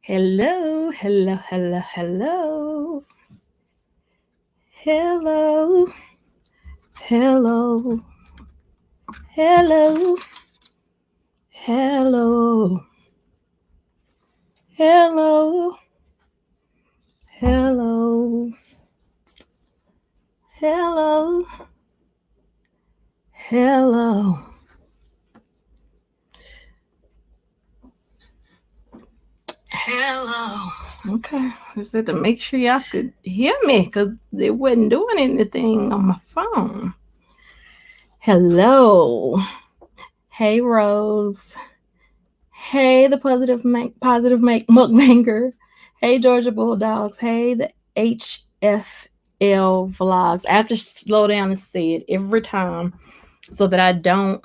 Hello, hello, hello, hello. Hello, hello, hello, hello, hello, hello, hello, hello. Hello. Okay, I said to make sure y'all could hear me because it wasn't doing anything on my phone. Hello. Hey, Rose. Hey, the positive make mukbanger. Hey, Georgia Bulldogs. Hey, the HFL vlogs. I have to slow down and say it every time so that I don't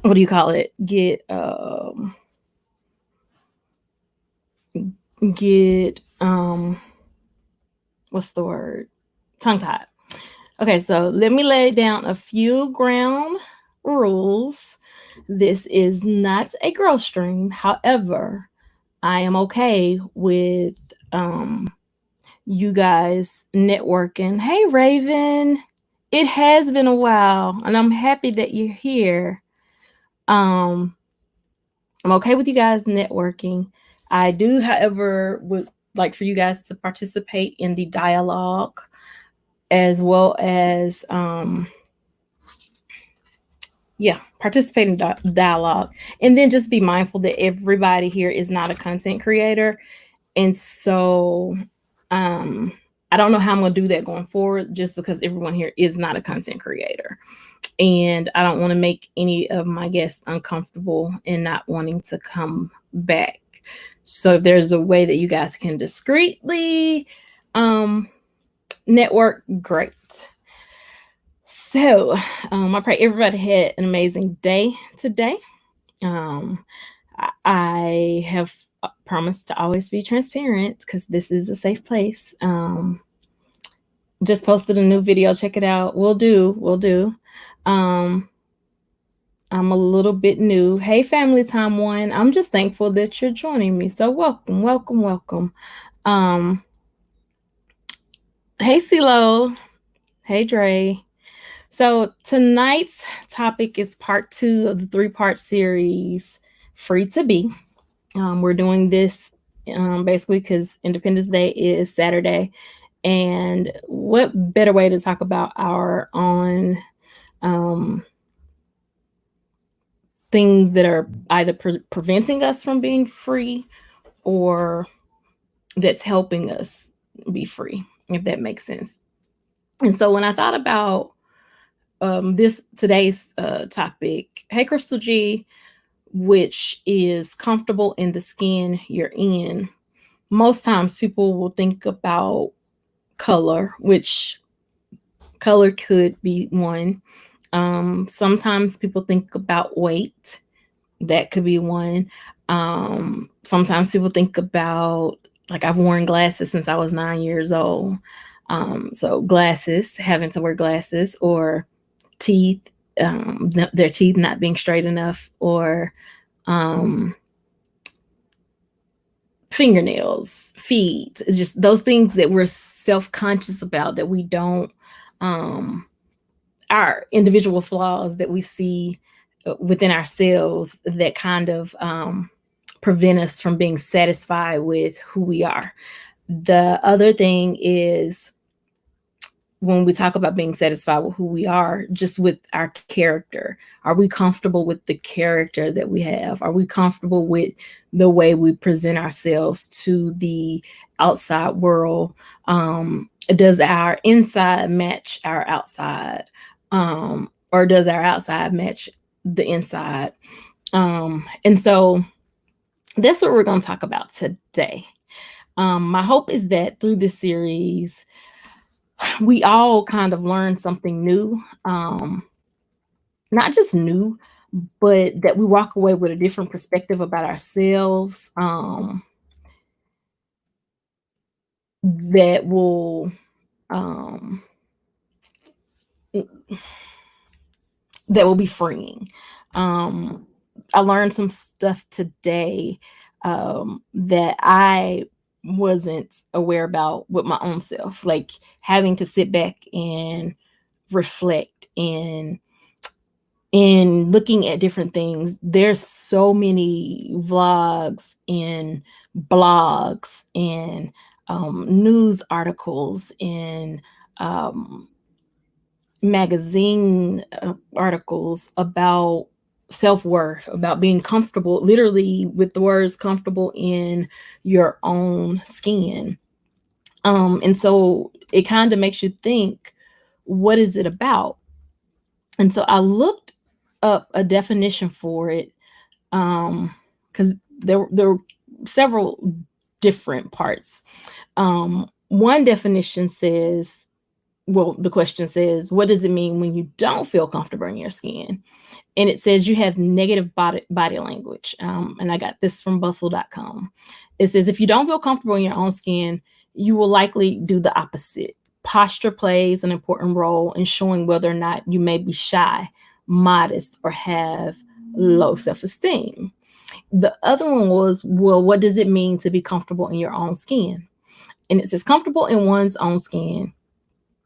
what do you call it? Get what's the word? Tongue tied. Okay, so let me lay down a few ground rules. This is not a growth stream. However, I am okay with you guys networking. Hey, Raven. It has been a while, and I'm happy that you're here. Um, I'm okay with you guys networking. I do, however, would like for you guys to participate in the dialogue as well as participate in dialogue, and then just be mindful that everybody here is not a content creator. And so I don't know how I'm going to do that going forward just because everyone here is not a content creator. And I don't want to make any of my guests uncomfortable and not wanting to come back. So if there's a way that you guys can discreetly network, great. So I pray everybody had an amazing day today. I have promised to always be transparent because this is a safe place. Just posted a new video. Check it out. We'll do. I'm a little bit new. Hey, Family Time One. I'm just thankful that you're joining me. So welcome, welcome, welcome. Hey, CeeLo. Hey, Dre. So tonight's topic is part 2 of the 3-part series, Free to Be. We're doing this basically because Independence Day is Saturday. And what better way to talk about our own things that are either preventing us from being free or that's helping us be free, if that makes sense. And so when I thought about today's topic, hey, Crystal G, which is comfortable in the skin you're in, most times people will think about color, which color could be one. Sometimes people think about weight, that could be one. Sometimes people think about, like, I've worn glasses since I was 9 years old. So glasses, having to wear glasses, or teeth, their teeth not being straight enough, or fingernails, feet. It's just those things that we're self-conscious about, that we don't, our individual flaws that we see within ourselves that kind of prevent us from being satisfied with who we are. The other thing is, when we talk about being satisfied with who we are, just with our character. Are we comfortable with the character that we have? Are we comfortable with the way we present ourselves to the outside world? Does our inside match our outside? Or does our outside match the inside? And so that's what we're going to talk about today. My hope is that through this series, we all kind of learn something new, not just new, but that we walk away with a different perspective about ourselves, that will be freeing. I learned some stuff today that I wasn't aware about with my own self, like having to sit back and reflect and looking at different things. There's so many vlogs and blogs and news articles and um, magazine articles about self-worth, about being comfortable, literally with the words comfortable in your own skin. And so it kind of makes you think, what is it about? And so I looked up a definition for it, because there were several different parts. One definition says, well, the question says, what does it mean when you don't feel comfortable in your skin? And it says you have negative body language. And I got this from bustle.com. It says, if you don't feel comfortable in your own skin, you will likely do the opposite. Posture plays an important role in showing whether or not you may be shy, modest, or have low self-esteem. The other one was, well, what does it mean to be comfortable in your own skin? And it says comfortable in one's own skin.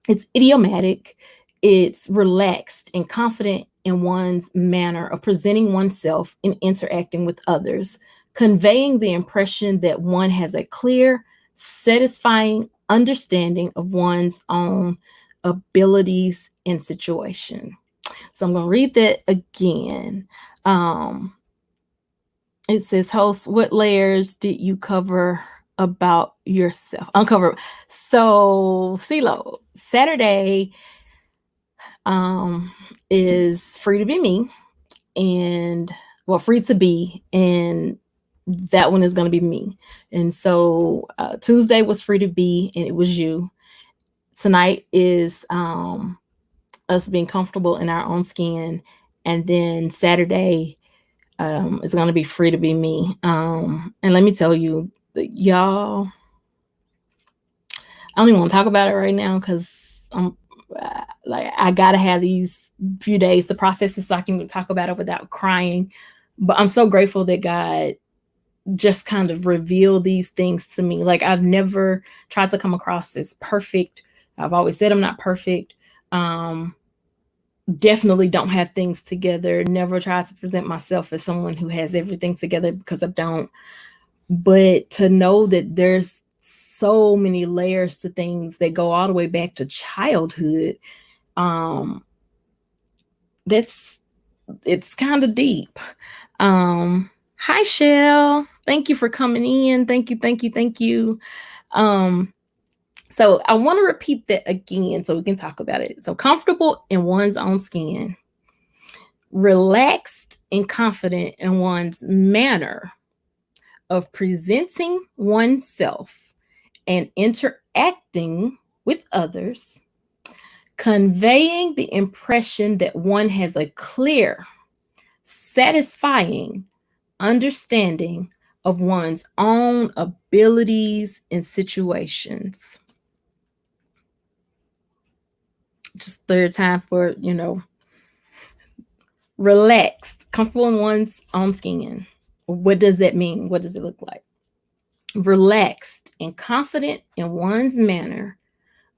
It's idiomatic, it's relaxed and confident in one's manner of presenting oneself and interacting with others, conveying the impression that one has a clear, satisfying understanding of one's own abilities and situation. So I'm going to read that again. It says, host, what layers did you cover about yourself? Uncover. So, CeeLo, Saturday is free to be me, and well, free to be, and that one is going to be me. And so Tuesday was free to be, and it was you. Tonight is us being comfortable in our own skin, and then Saturday is going to be free to be me. And let me tell you, y'all, I don't even want to talk about it right now because I'm like, I gotta have these few days to process it so I can talk about it without crying. But I'm so grateful that God just kind of revealed these things to me. Like, I've never tried to come across as perfect. I've always said I'm not perfect. Definitely don't have things together. Never try to present myself as someone who has everything together, because I don't. But to know that there's so many layers to things that go all the way back to childhood, that's it's kind of deep. Hi Shell, thank you for coming in. Thank you. So I want to repeat that again so we can talk about it. So, comfortable in one's own skin, relaxed and confident in one's manner of presenting oneself and interacting with others, conveying the impression that one has a clear, satisfying understanding of one's own abilities and situations. Just third time for, relaxed, comfortable in one's own skin. What does that mean? What does it look like? Relaxed and confident in one's manner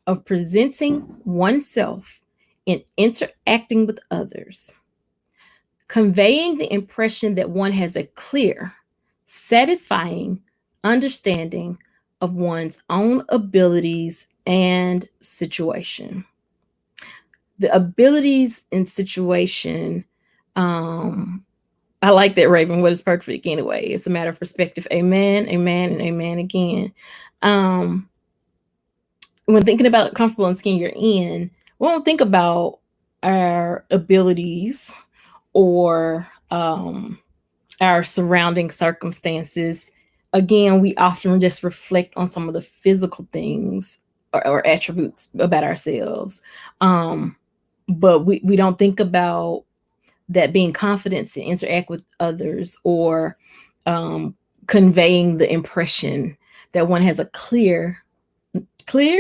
of presenting oneself and interacting with others, conveying the impression that one has a clear, satisfying understanding of one's own abilities and situation. The abilities and situation, I like that, Raven. What is perfect anyway? It's a matter of perspective. Amen, amen, and amen again. When thinking about comfortable in skin you're in, we don't think about our abilities or our surrounding circumstances. Again, we often just reflect on some of the physical things or attributes about ourselves. But we don't think about that being confident to interact with others, or conveying the impression that one has a clear,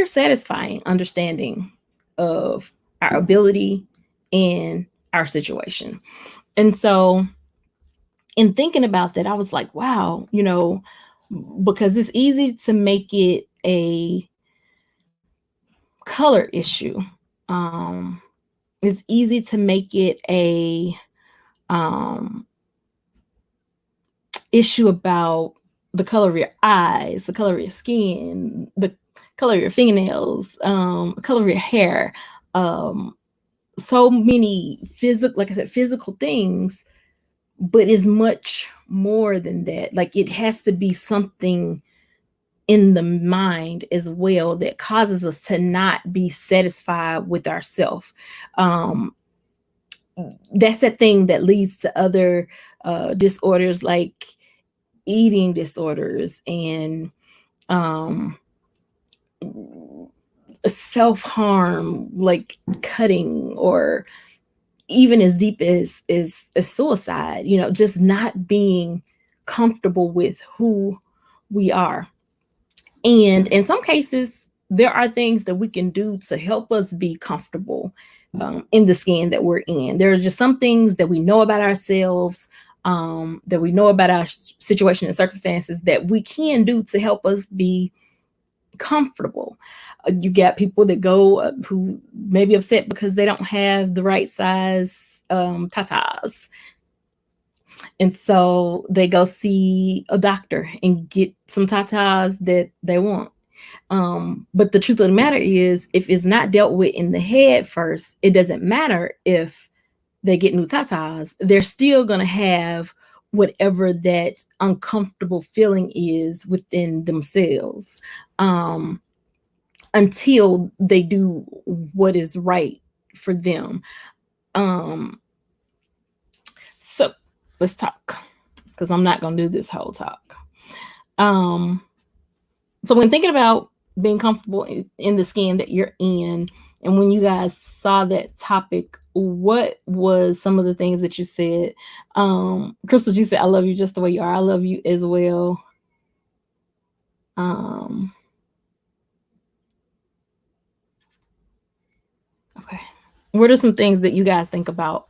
satisfying understanding of our ability and our situation. And so in thinking about that, I was like, wow, because it's easy to make it a color issue. Um, it's easy to make it a issue about the color of your eyes, the color of your skin, the color of your fingernails, color of your hair. Um, so many physical, like I said, physical things, but it's much more than that. Like it has to be something in the mind as well that causes us to not be satisfied with ourselves. Um, that's that thing that leads to other disorders like eating disorders and um, self-harm, like cutting, or even as deep as suicide, just not being comfortable with who we are. And in some cases, there are things that we can do to help us be comfortable in the skin that we're in. There are just some things that we know about ourselves, that we know about our situation and circumstances that we can do to help us be comfortable. You got people that go who may be upset because they don't have the right size tatas. And so they go see a doctor and get some tatas that they want. But the truth of the matter is, if it's not dealt with in the head first, it doesn't matter if they get new tatas. They're still going to have whatever that uncomfortable feeling is within themselves, until they do what is right for them. So let's talk, because I'm not going to do this whole talk. So when thinking about being comfortable in the skin that you're in, and when you guys saw that topic, what was some of the things that you said? Crystal, you said, I love you just the way you are. I love you as well. Okay. What are some things that you guys think about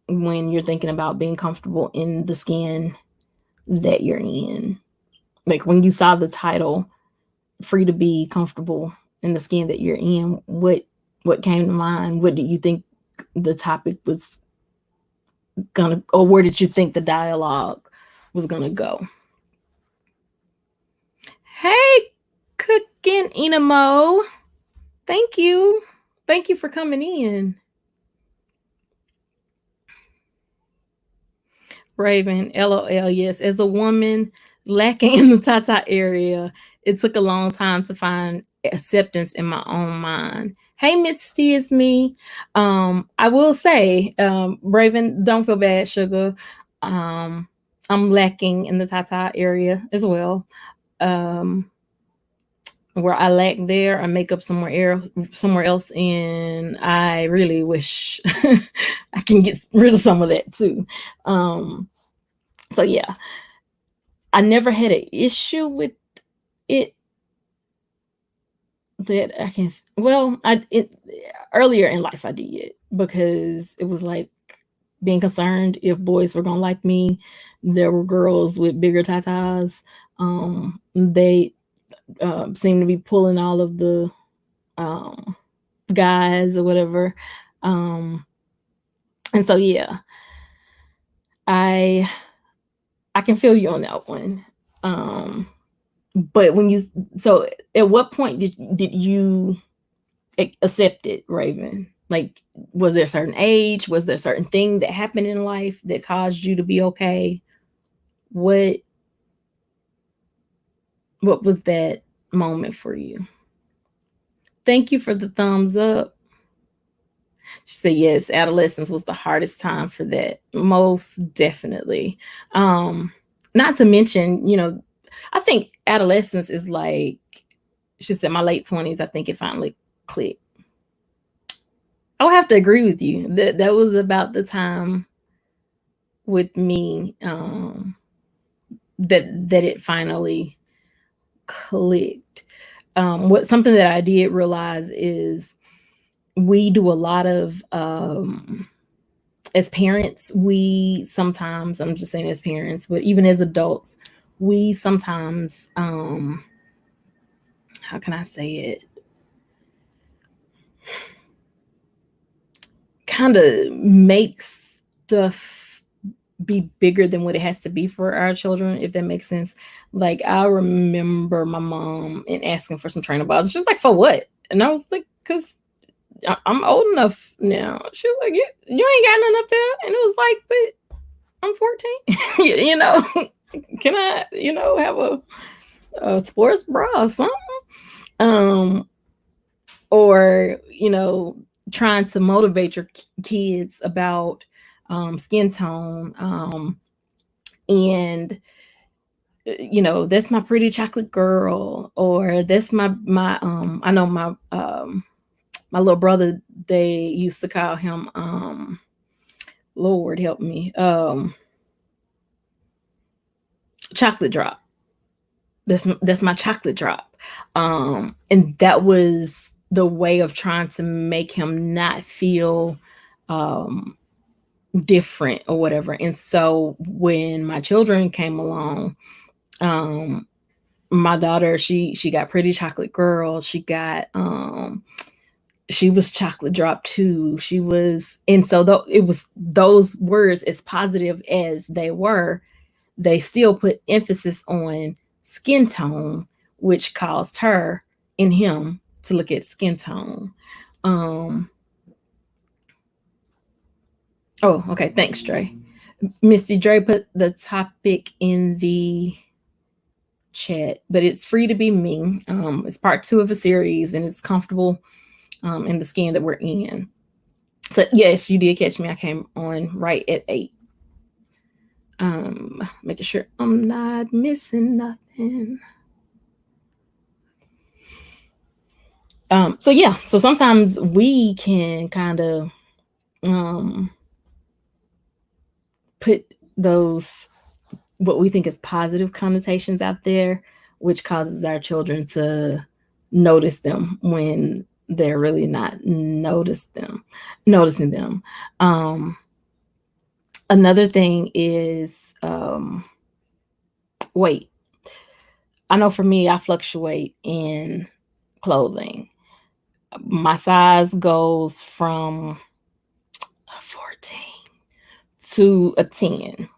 when you're thinking about being comfortable in the skin that you're in? Like when you saw the title, Free to Be Comfortable in the Skin That You're In, what came to mind? What did you think the topic was gonna, or where did you think the dialogue was gonna go? Hey, Cooking Inamo. Thank you. Thank you for coming in. Raven, LOL, yes. As a woman lacking in the Tata area, it took a long time to find acceptance in my own mind. Hey, Misty, it's me. I will say, Raven, don't feel bad, sugar. I'm lacking in the Tata area as well. Where I lack there, I make up somewhere else, and I really wish I can get rid of some of that too. So yeah, I never had an issue with it that I can. Well, earlier in life I did, because it was like being concerned if boys were gonna like me. There were girls with bigger tatas. They seemed to be pulling all of the guys or whatever. And so yeah, I can feel you on that one. But so at what point did you accept it, Raven? Like, was there a certain age? Was there a certain thing that happened in life that caused you to be okay? What was that moment for you? Thank you for the thumbs up. She said, yes, adolescence was the hardest time for that. Most definitely. Not to mention, I think adolescence is like, she said, my late 20s, I think it finally clicked. I would have to agree with you. That was about the time with me, that it finally clicked. Something that I did realize is we do a lot of as parents, we sometimes, I'm just saying as parents, but even as adults, we sometimes, how can I say it? Kind of makes stuff be bigger than what it has to be for our children, if that makes sense. Like, I remember my mom and asking for some trainer balls. She was like, "For what?" And I was like, "Cause I'm old enough now." She was like, "You ain't got nothing up there," and it was like, "But I'm 14." you know, can I, have a sports bra or something? Um, or trying to motivate your kids about skin tone, and that's my pretty chocolate girl, or that's my I know my little brother, they used to call him, Lord help me, chocolate drop. That's my chocolate drop. And that was the way of trying to make him not feel um different or whatever. And so when my children came along, um my daughter, she got pretty chocolate girl, she was chocolate drop too, she was. And so though it was those words, as positive as they were, they still put emphasis on skin tone, which caused her and him to look at skin tone. um oh, okay, thanks, Dre. Misty Dre put the topic in the chat, but it's free to be me. It's part 2 of a series, and it's comfortable in the skin that we're in. So yes, you did catch me. I came on right at 8. Making sure I'm not missing nothing. So yeah, so sometimes we can kind of put those, what we think is positive connotations out there, which causes our children to notice them when they're really not noticing them. Another thing is weight. I know for me, I fluctuate in clothing. My size goes from 14 to a 10.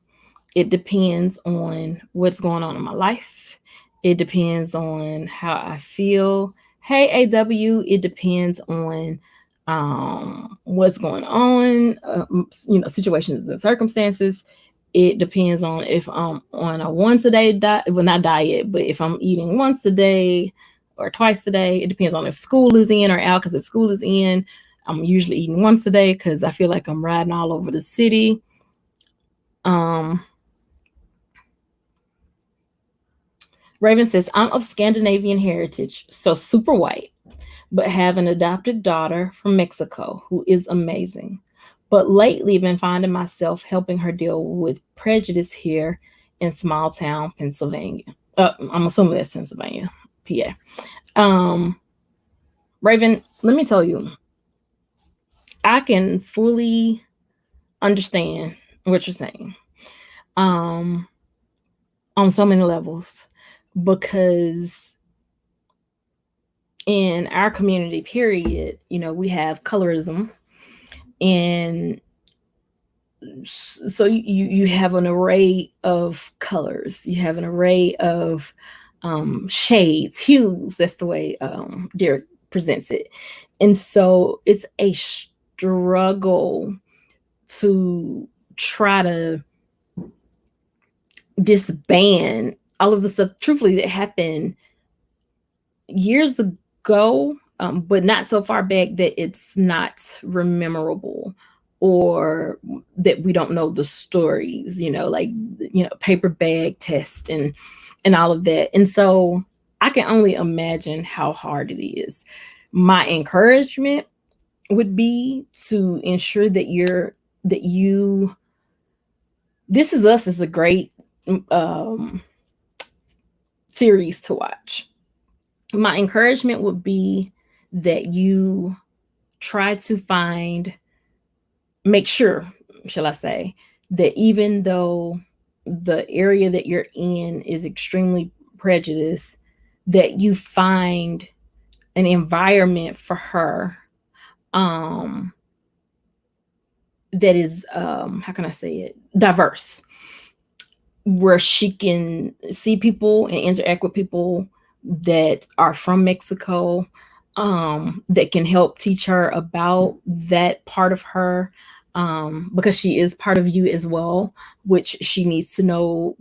It depends on what's going on in my life. It depends on how I feel. Hey, AW, it depends on what's going on, situations and circumstances. It depends on if I'm on a once a day diet, well, not diet, but if I'm eating once a day or twice a day. It depends on if school is in or out, because if school is in, I'm usually eating once a day because I feel like I'm riding all over the city. Raven says, I'm of Scandinavian heritage, so super white, but have an adopted daughter from Mexico who is amazing. But lately been finding myself helping her deal with prejudice here in small town Pennsylvania. I'm assuming that's Pennsylvania, PA. Raven, let me tell you, I can fully understand what you're saying on so many levels, because in our community, period, we have colorism, and so you have an array of colors, you have an array of shades, hues. That's the way Derek presents it. And so it's a struggle to try to disband all of the stuff, truthfully, that happened years ago, but not so far back that it's not rememberable, or that we don't know the stories, like, paper bag test and all of that. And so I can only imagine how hard it is. My encouragement would be to ensure that This Is Us is a great series to watch. My encouragement would be that you try to make sure shall I say, that even though the area that you're in is extremely prejudiced, that you find an environment for her um that is how can I say it, diverse, where she can see people and interact with people that are from Mexico, that can help teach her about that part of her, because she is part of you as well, which she needs to know,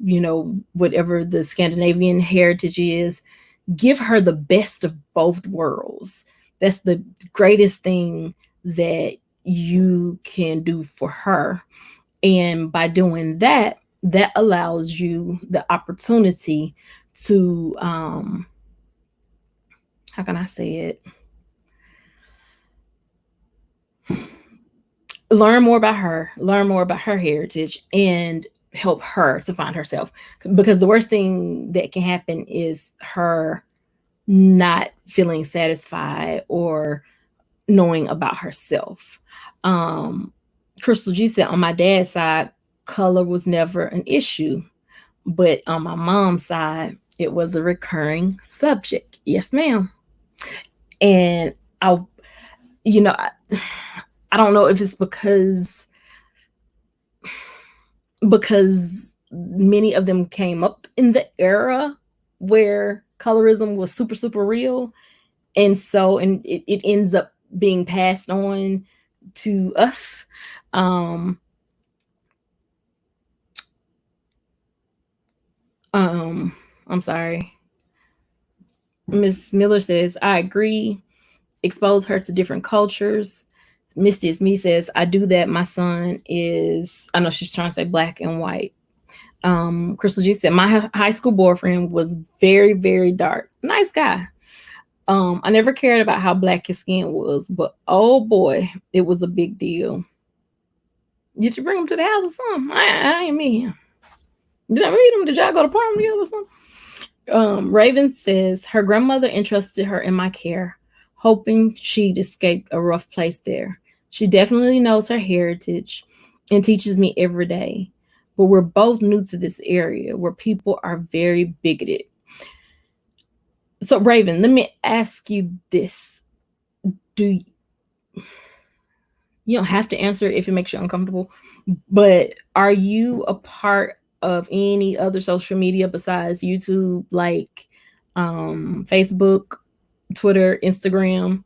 whatever the Scandinavian heritage is. Give her the best of both worlds. That's the greatest thing that you can do for her. And by doing that, that allows you the opportunity to how can I say it, learn more about her heritage, and help her to find herself. Because the worst thing that can happen is her not feeling satisfied or knowing about herself. Um, Crystal G said, on my dad's side, color was never an issue, but on my mom's side, it was a recurring subject. Yes, ma'am. And I, you know, I don't know if it's because many of them came up in the era where colorism was super super real, and so it ends up being passed on to us. um um I'm sorry. Miss Miller says, I agree, expose her to different cultures. Misty is me says, I do that. My son is, I know she's trying to say black and white. Crystal G said, my high school boyfriend was very, very dark. Nice guy. I never cared about how black his skin was, but oh boy, it was a big deal. Did you bring him to the house or something? I ain't meet him. Did I meet him? Did y'all go to party together or something? Raven says, her grandmother entrusted her in my care, hoping she'd escape a rough place there. She definitely knows her heritage and teaches me every day. But we're both new to this area where people are very bigoted. So, Raven, let me ask you this. Do you don't have to answer it if it makes you uncomfortable, but are you a part of any other social media besides YouTube, like Facebook, Twitter, Instagram?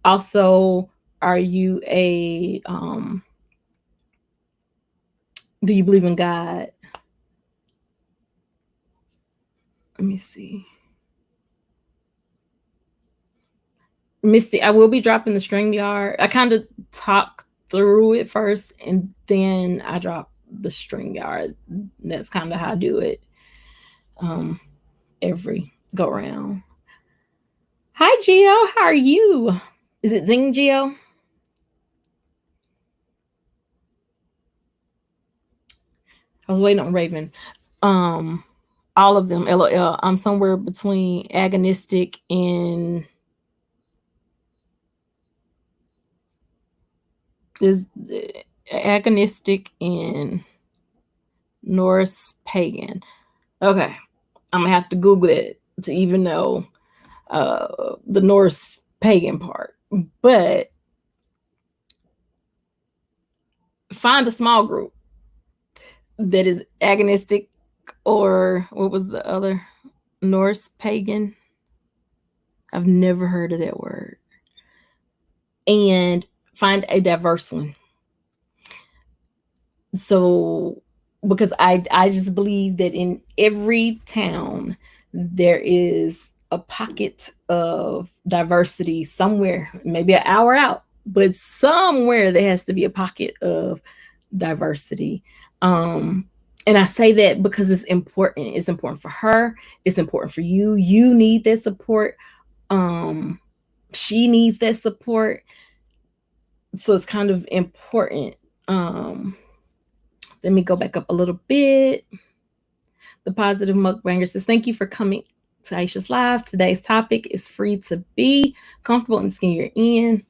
Also, are you a do you believe in God? Let me see. Misty, I will be dropping the StreamYard. I kind of talk through it first and then I drop the StreamYard. That's kind of how I do it every go round. Hi, Gio. How are you? Is it Zing Gio? I was waiting on Raven. Um, all of them, LOL. I'm somewhere between agonistic and is agonistic and Norse pagan. Okay, I'm gonna have to Google it to even know the Norse pagan part. But find a small group that is agonistic, or what was the other? Norse pagan. I've never heard of that word. And find a diverse one. So, because I just believe that in every town there is a pocket of diversity somewhere, maybe an hour out, but somewhere there has to be a pocket of diversity. And I say that because it's important. It's important for her. It's important for you. You need that support. She needs that support. So it's kind of important. Let me go back up a little bit. The Positive Mukbanger says, thank you for coming to Aisha's Live. Today's topic is free to be comfortable in the skin you're in.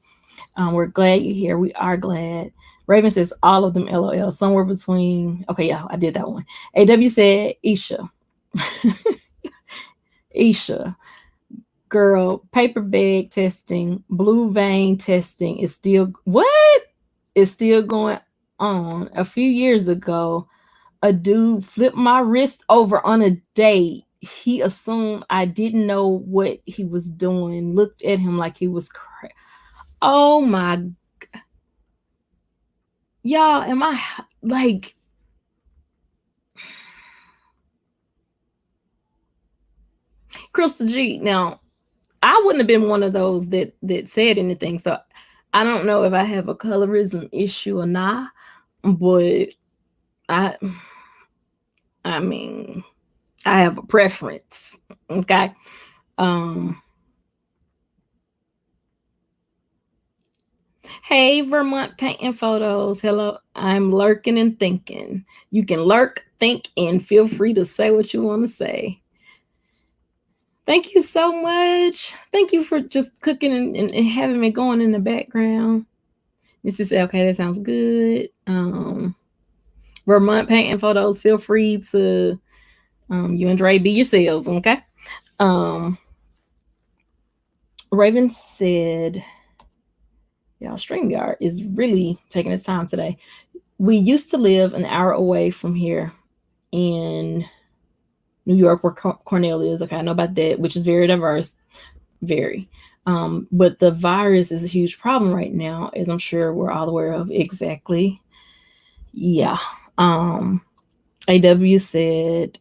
We're glad you're here. We are glad. Raven says all of them LOL. Somewhere between. Okay, yeah, I did that one. AW said Isha. Isha. Girl, paper bag testing, blue vein testing is still what? Is still going on. A few years ago, a dude flipped my wrist over on a date. He assumed I didn't know what he was doing. Looked at him like he was crazy. Oh my, y'all, am I like Crystal G? Now, I wouldn't have been one of those that said anything. So I don't know if I have a colorism issue or not, but I I mean, I have a preference. Okay. Um Hey, Vermont painting photos. Hello. I'm lurking and thinking. You can lurk, think, and feel free to say what you want to say. Thank you so much. Thank you for just cooking and having me going in the background. Mrs. Okay, that sounds good. Vermont painting photos. Feel free to you and Dre be yourselves, okay? Um Raven said, y'all, StreamYard is really taking its time today. We used to live an hour away from here in New York, where Cornell is. Okay, I know about that, which is very diverse, very. But the virus is a huge problem right now, as I'm sure we're all aware of. Exactly. Yeah. AW said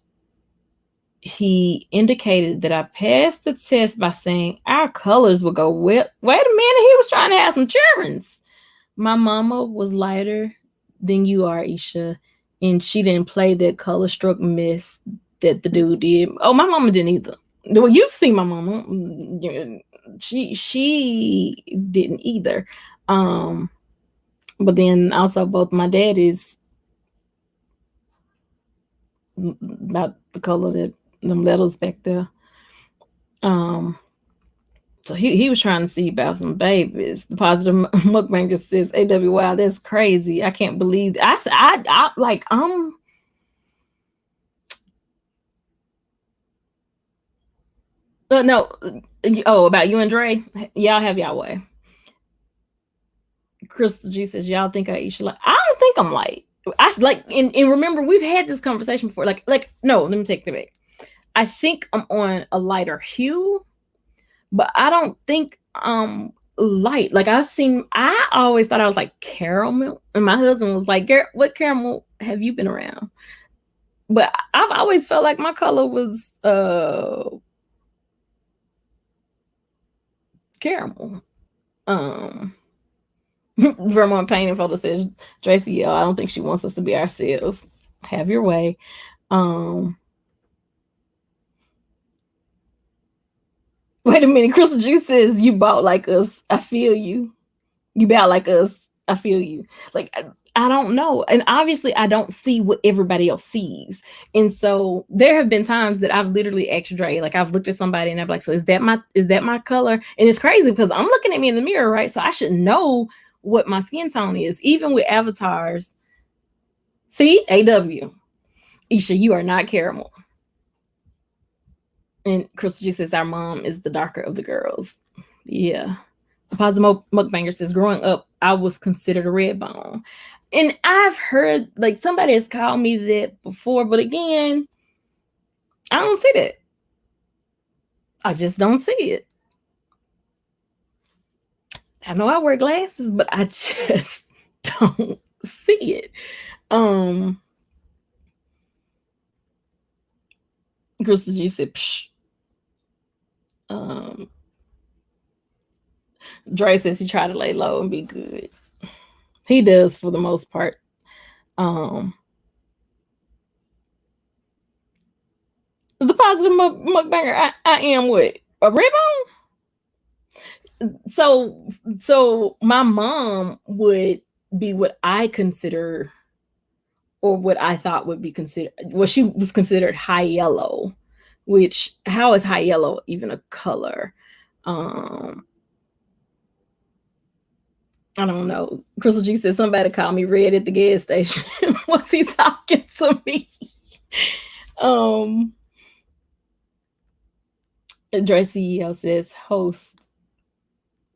he indicated that I passed the test by saying our colors would go well. Wait a minute, he was trying to have some children's. My mama was lighter than you are, Isha, and she didn't play that color stroke mess that the dude did. Oh, my mama didn't either. Well, you've seen my mama. She didn't either. But then also both my daddies about the color that them letters back there. So he was trying to see about some babies. The positive mukbanger says, "AW, wow, that's crazy. I can't believe." I like no. Oh, about you and Dre. Y'all have y'all way. Crystal G says, "Y'all think I should like." I don't think I'm light. I like and remember we've had this conversation before. Like no, let me take it back. I think I'm on a lighter hue, but I don't think light. Like I always thought I was like caramel, and my husband was like, "Girl, what caramel have you been around?" But I've always felt like my color was caramel. Um Vermont Painting Photo says, Tracy, yo, I don't think she wants us to be ourselves. Have your way. Wait a minute, Crystal G says you bought like us. I feel you. You bought like us. I feel you. Like I don't know. And obviously I don't see what everybody else sees. And so there have been times that I've literally asked Dre, like I've looked at somebody and I'm like, so is that my color? And it's crazy because I'm looking at me in the mirror, right? So I should know what my skin tone is, even with avatars. See, AW. Isha, you are not caramel. And Crystal G says our mom is the darker of the girls. Yeah. Positive Mukbanger says, growing up, I was considered a red bone. And I've heard like somebody has called me that before, but again, I don't see that. I just don't see it. I know I wear glasses, but I just don't see it. Crystal G said, psh. Dre says he tried to lay low and be good. He does for the most part. The positive mukbanger, I am what? A red bone? So my mom would be what I consider or what I thought would be considered well, she was considered high yellow, which how is high yellow even a color? I don't know. Crystal G said somebody called me red at the gas station. Was he talking to me? um Dre CEO says host.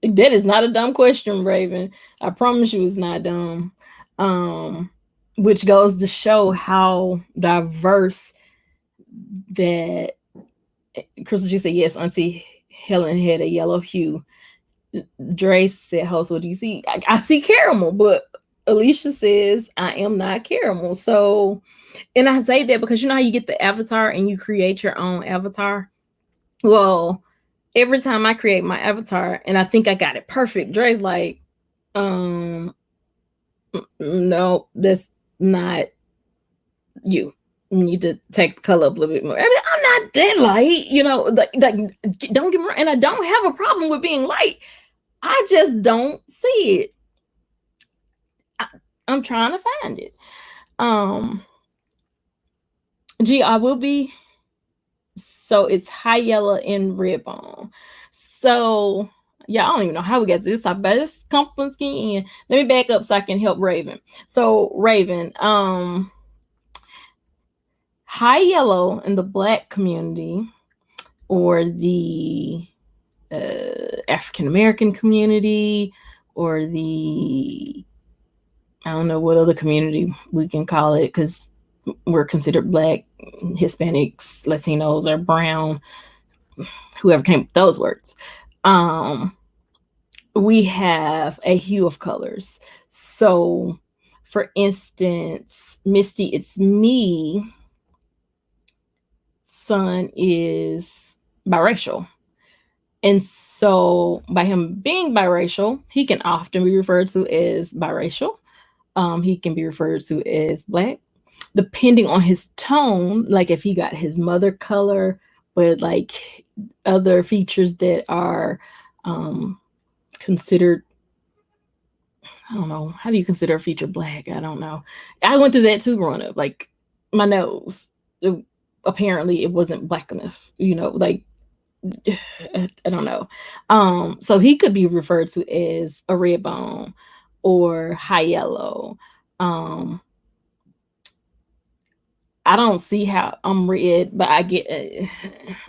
That is not a dumb question, Raven. I promise you it's not dumb. Um which goes to show how diverse that Crystal G said yes, Auntie Helen had a yellow hue. Dre said, host, what do you see? I see caramel, but Alicia says I am not caramel. So, and I say that because you know how you get the avatar and you create your own avatar? Well, every time I create my avatar and I think I got it perfect, Dre's like, no, that's not you. You need to take the color up a little bit more. I mean, I'm not that light, you know, like don't get me wrong. And I don't have a problem with being light. I just don't see it. I'm trying to find it. I will be. So it's high yellow and red bone. So yeah, I don't even know how we got to this topic, but it's compliment skin. Let me back up so I can help Raven. So Raven, high yellow in the Black community or the African American community or the I don't know what other community we can call it because we're considered Black, Hispanics, Latinos, or brown, whoever came up with those words. We have a hue of colors. So, for instance, Misty, it's me, son is biracial. And so, by him being biracial, he can often be referred to as biracial. He can be referred to as Black, depending on his tone. Like if he got his mother color, but like other features that are considered, I don't know, how do you consider a feature Black? I don't know. I went through that too growing up. Like my nose, apparently it wasn't Black enough, you know, like I don't know. So he could be referred to as a red bone or high yellow. I don't see how I'm red, but I get,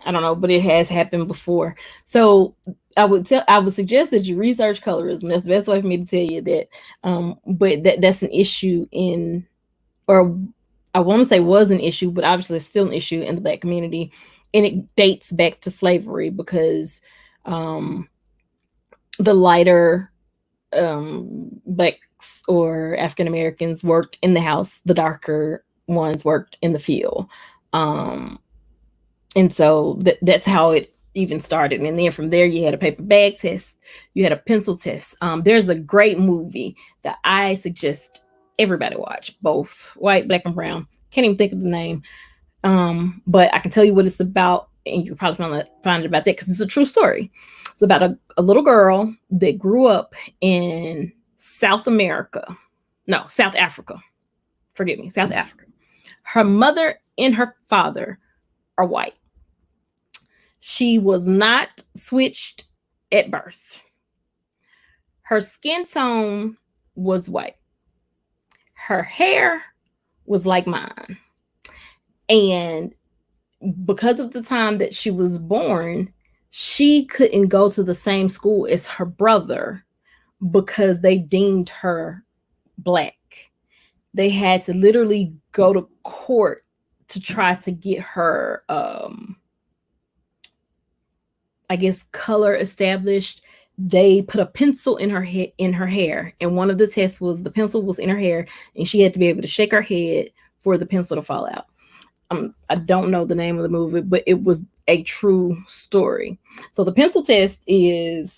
I don't know, but it has happened before. So I would suggest that you research colorism. That's the best way for me to tell you that. But that's an issue in, or I want to say was an issue, but obviously it's still an issue in the Black community, and it dates back to slavery because the lighter Blacks or African Americans worked in the house, the darker ones worked in the field. And so that's how it even started. And then from there, you had a paper bag test, you had a pencil test. There's a great movie that I suggest everybody watch, both white, Black, and brown. Can't even think of the name. But I can tell you what it's about, and you can probably find it about that because it's a true story. It's about a little girl that grew up in South Africa. Forgive me, South Africa. Her mother and her father are white. She was not switched at birth. Her skin tone was white. Her hair was like mine. And because of the time that she was born, she couldn't go to the same school as her brother because they deemed her Black. They had to literally go to court to try to get her, I guess, color established. They put a pencil in her hair, and one of the tests was the pencil was in her hair, and she had to be able to shake her head for the pencil to fall out. I don't know the name of the movie, but it was a true story. So the pencil test is,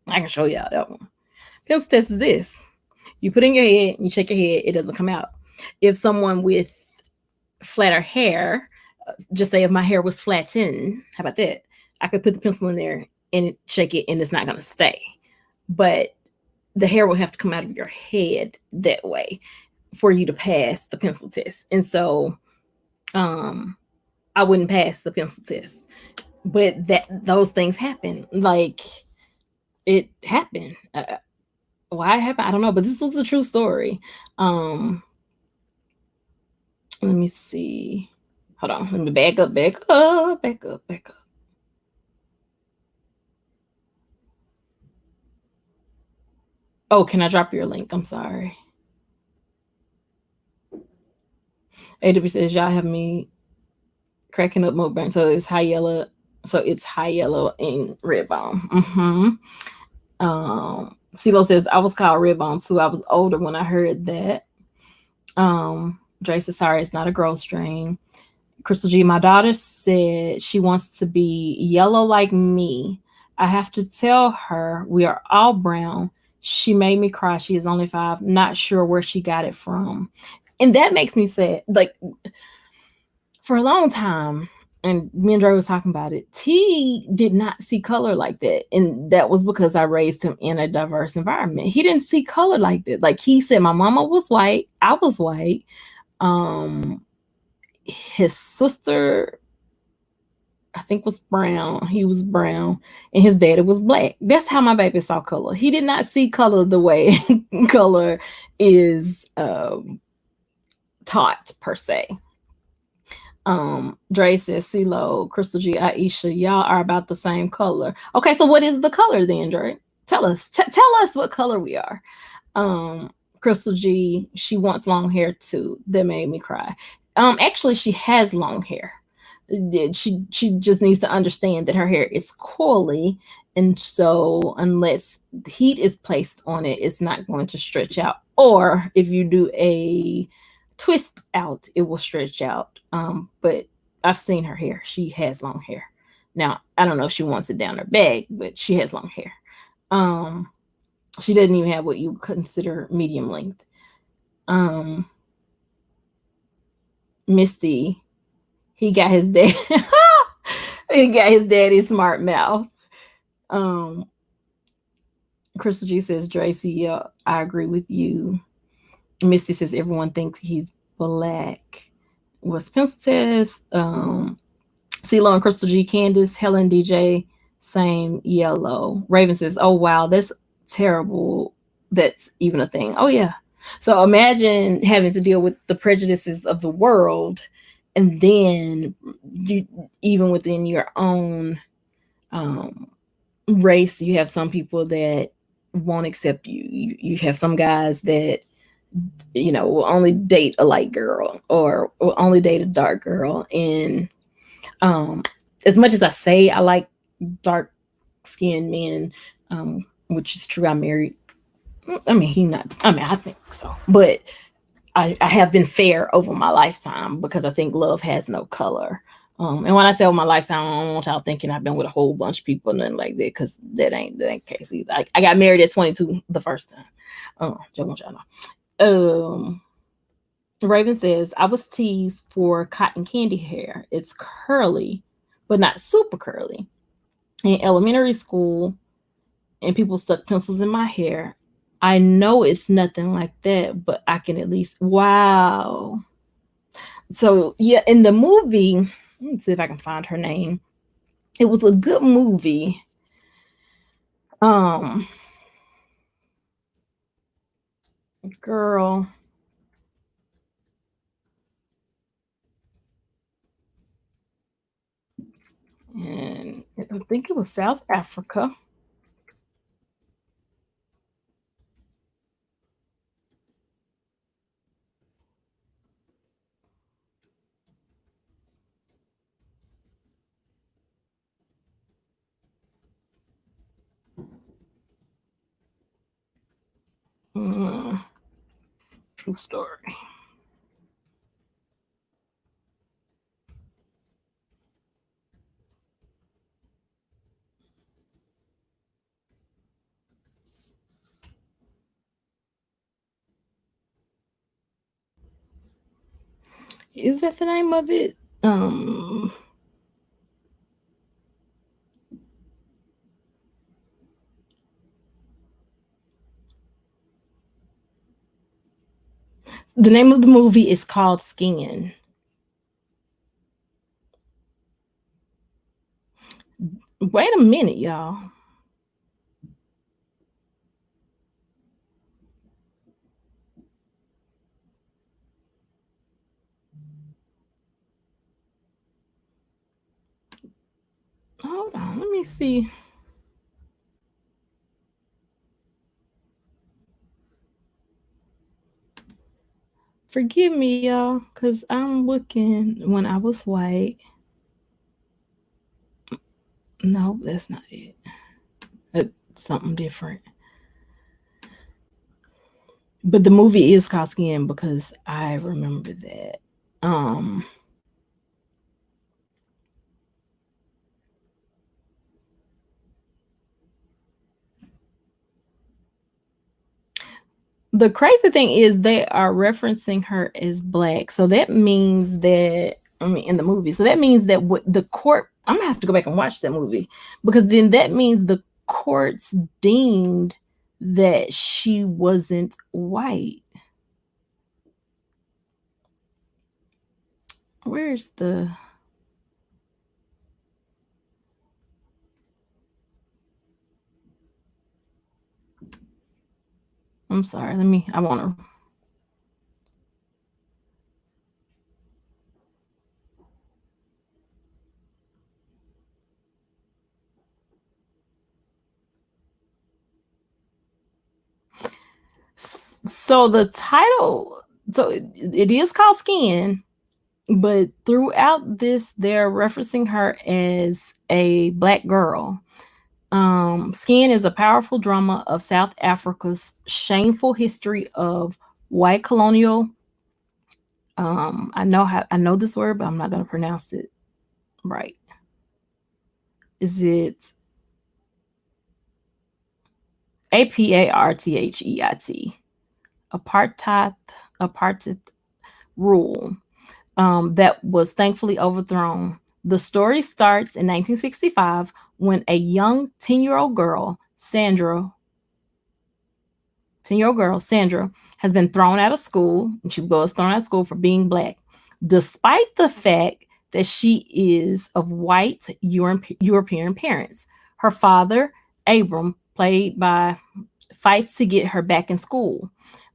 I can show y'all that one. Pencil test is this. You put in your head, you shake your head, it doesn't come out. If someone with flatter hair, just say if my hair was flattened, how about that? I could put the pencil in there and shake it and it's not going to stay. But the hair will have to come out of your head that way for you to pass the pencil test. And so I wouldn't pass the pencil test. But those things happen. Like it happened. Why it happened, I don't know, but this was a true story. Um, let me see. Hold on. Let me back up, back up, back up, back up. Oh, can I drop your link? I'm sorry. AW says y'all have me cracking up mukbang. So it's high yellow. So it's high yellow and red bone. CeeLo says I was called red bone too. I was older when I heard that. Dre says sorry, it's not a growth strain. Crystal G, my daughter said she wants to be yellow like me. I have to tell her we are all brown. She made me cry. She is only 5. Not sure where she got it from. And that makes me sad. Like, for a long time, and me and Dre was talking about it, T did not see color like that. And that was because I raised him in a diverse environment. He didn't see color like that. Like he said, my mama was white, I was white. His sister, I think, was brown. He was brown, and his daddy was black. That's how my baby saw color. He did not see color the way color is taught per se. Dre says, CeeLo, Crystal G, Aisha, y'all are about the same color. Okay, so what is the color then, Dre? Tell us. Tell us what color we are. Crystal G, she wants long hair too. That made me cry. Actually, she has long hair. She just needs to understand that her hair is coily, and so unless heat is placed on it, it's not going to stretch out. Or if you do a twist out, it will stretch out. But I've seen her hair. She has long hair. Now, I don't know if she wants it down her back, but she has long hair. She doesn't even have what you consider medium length. Misty, he got his dad. He got his daddy's smart mouth. Crystal G says, Tracy, yeah, I agree with you. Misty says everyone thinks he's black. Was pencil test. CeeLo and Crystal G, Candace, Helen, DJ, same yellow. Raven says, oh wow, that's terrible. That's even a thing. Oh yeah. So imagine having to deal with the prejudices of the world, and then you, even within your own race, you have some people that won't accept you. You have some guys that will only date a light girl or will only date a dark girl. And as much as I say I like dark skinned men, which is true, I married. I mean, he not. I mean, I think so, but I have been fair over my lifetime because I think love has no color. And when I say over my lifetime, I don't want y'all thinking I've been with a whole bunch of people and nothing like that, because that ain't the case either. I got married at 22 the first time. Just want y'all know. Raven says, I was teased for cotton candy hair. It's curly, but not super curly. In elementary school, and people stuck pencils in my hair. I know it's nothing like that, but I can at least, wow. So, yeah, in the movie, let me see if I can find her name. It was a good movie. Girl. And I think it was South Africa. True story. Is that the name of it? The name of the movie is called Skin. Wait a minute, y'all. Hold on, let me see. Forgive me, y'all, because I'm looking when I was white. No, that's not it. It's something different. But the movie is called Skin because I remember that. The crazy thing is they are referencing her as black. So that means that, I mean, in the movie. So that means that what the court, I'm gonna have to go back and watch that movie because then that means the courts deemed that she wasn't white. Where's the I'm sorry, I want to so the title, so it is called Skin, but throughout this, they're referencing her as a black girl. Skin is a powerful drama of South Africa's shameful history of white colonial. I know this word, but I'm not gonna pronounce it right. Is it apartheid? Apartheid rule that was thankfully overthrown. The story starts in 1965 when a young 10-year-old girl, Sandra, 10-year-old girl, Sandra, has been thrown out of school. And she was thrown out of school for being black, despite the fact that she is of white European parents. Her father, Abram, played by fights to get her back in school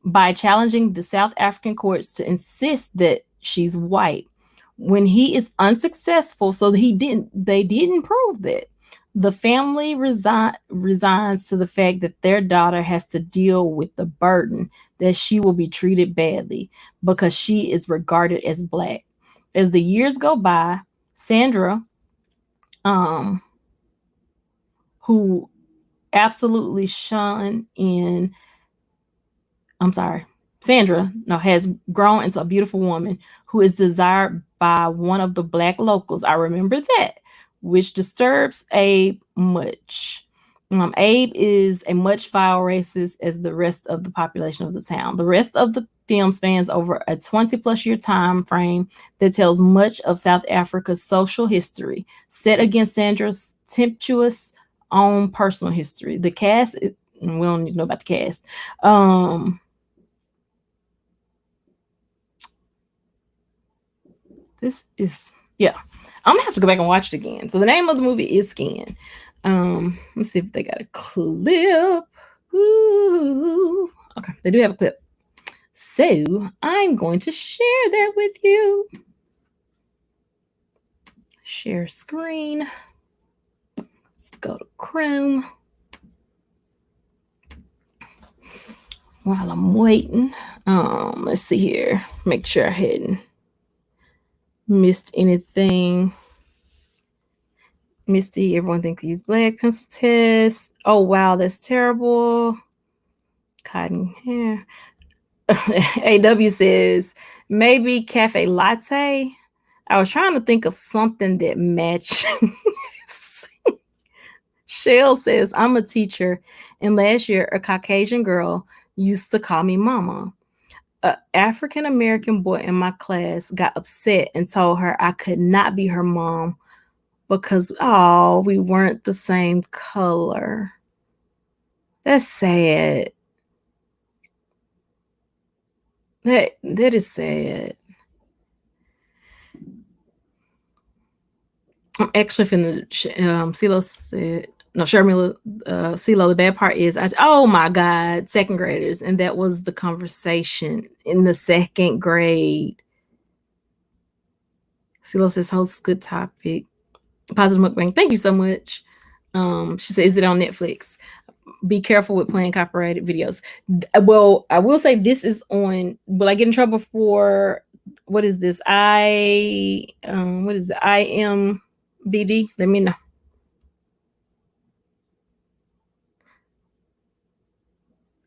by challenging the South African courts to insist that she's white. When he is unsuccessful, so they didn't prove that. The family resigns to the fact that their daughter has to deal with the burden that she will be treated badly because she is regarded as black. As the years go by, Sandra, um, who absolutely shone in I'm sorry, Sandra, no, has grown into a beautiful woman who is desired by one of the black locals. I remember that, which disturbs Abe much. Abe is a much vile racist as the rest of the population of the town. The rest of the film spans over a 20 plus year time frame that tells much of South Africa's social history, set against Sandra's tempestuous own personal history. The cast, we don't need to know about the cast. This is yeah. I'm gonna have to go back and watch it again. So the name of the movie is Skin. Let's see if they got a clip. Ooh. Okay, they do have a clip. So I'm going to share that with you. Share screen. Let's go to Chrome. While I'm waiting, let's see here. Make sure I hadn't missed anything. Misty, everyone thinks he's black. Pencil test. Oh wow, that's terrible. Cotton hair. AW says maybe cafe latte. I was trying to think of something that matched. Shell says I'm a teacher, and last year a Caucasian girl used to call me mama. An African American boy in my class got upset and told her I could not be her mom because we weren't the same color. That's sad. That is sad. I'm actually finna. CeeLo said no. Sharmila, CeeLo. The bad part is, oh my god, second graders, and that was the conversation in the second grade. CeeLo says, "Host good topic." Positive Mukbang. Thank you so much. She said, "Is it on Netflix?" Be careful with playing copyrighted videos. Well, I will say this is on. Will I get in trouble for what is this? What is it? IMBD? Let me know.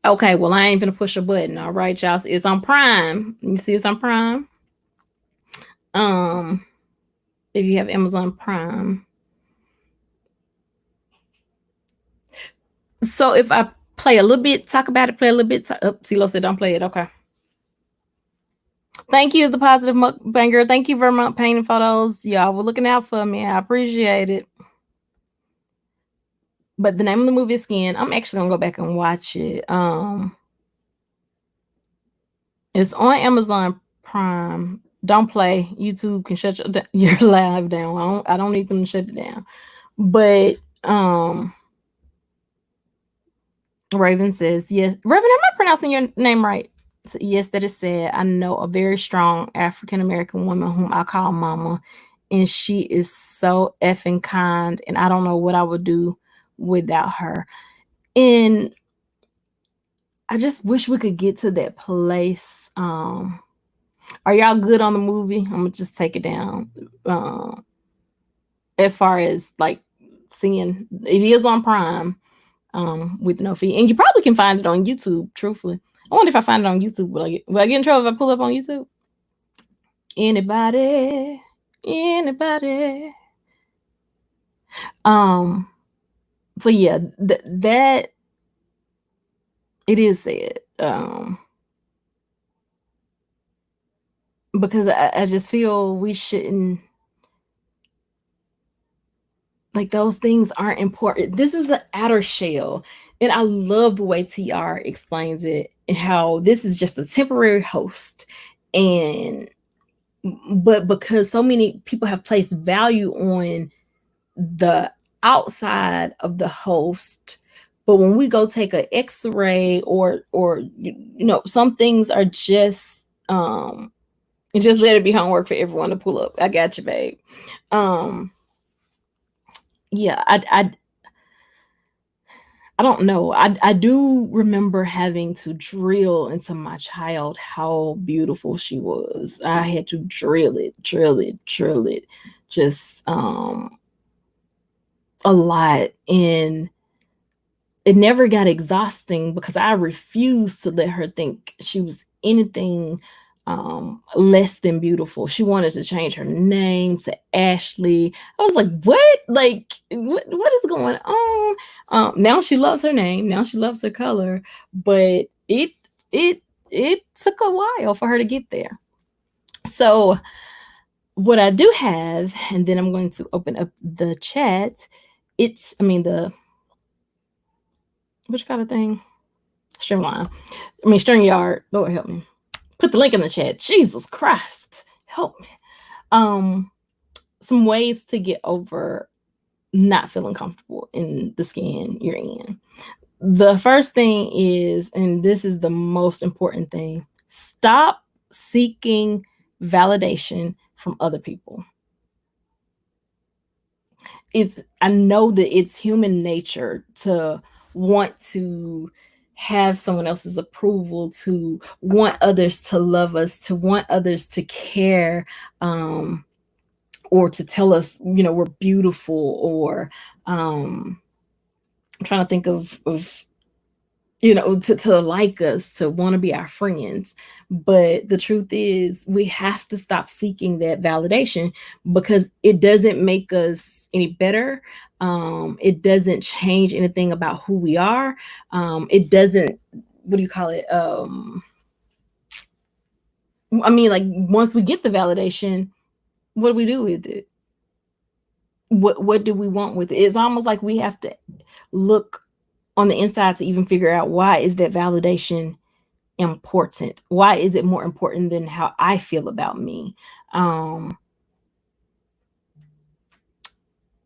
Okay, well, I ain't gonna push a button. All right, y'all. It's on Prime. You see, it's on Prime. Um, if you have Amazon Prime. So if I play a little bit, talk about it, play a little bit. Tilo said, "Don't play it." Okay. Thank you, the positive mukbanger. Thank you very much, painting photos. Y'all were looking out for me. I appreciate it. But the name of the movie is Skin. I'm actually gonna go back and watch it. It's on Amazon Prime. Don't play. YouTube can shut your live down. I don't need them to shut it down. But Raven says, yes. Raven, am I pronouncing your name right? So, yes, that is said. I know a very strong African American woman whom I call Mama, and she is so effing kind, and I don't know what I would do without her. And I just wish we could get to that place. Are y'all good on the movie? I'm gonna just take it down. As far as like seeing, it is on Prime. With no fee, and you probably can find it on YouTube. Truthfully, I wonder if I find it on YouTube. Will I get in trouble if I pull up on YouTube? Anybody? Anybody? So yeah, that it is said. Because I just feel we shouldn't, like, those things aren't important. This is an outer shell. And I love the way TR explains it, and how this is just a temporary host. And but because so many people have placed value on the outside of the host, but when we go take an x-ray, or some things are just just let it be homework for everyone to pull up. I got you, babe. Yeah, I don't know. I do remember having to drill into my child how beautiful she was. I had to drill it, just a lot. And it never got exhausting because I refused to let her think she was anything less than beautiful. She wanted to change her name to Ashley. I was like, what? Like, what is going on? Now she loves her name. Now she loves her color. But it took a while for her to get there. So what I do have, and then I'm going to open up the chat. The which kind of thing? Streamline. StreamYard. Lord help me. Put the link in the chat. Jesus Christ, help me. Some ways to get over not feeling comfortable in the skin you're in. The first thing is, and this is the most important thing, stop seeking validation from other people. I know that it's human nature to want to have someone else's approval, to want others to love us, to want others to care, or to tell us, we're beautiful, or I'm trying to think of to like us, to want to be our friends. But the truth is, we have to stop seeking that validation, because it doesn't make us any better. It doesn't change anything about who we are. It doesn't, what do you call it? Like, once we get the validation, what do we do with it? What do we want with it? It's almost like we have to look on the inside to even figure out, why is that validation important? Why is it more important than how I feel about me?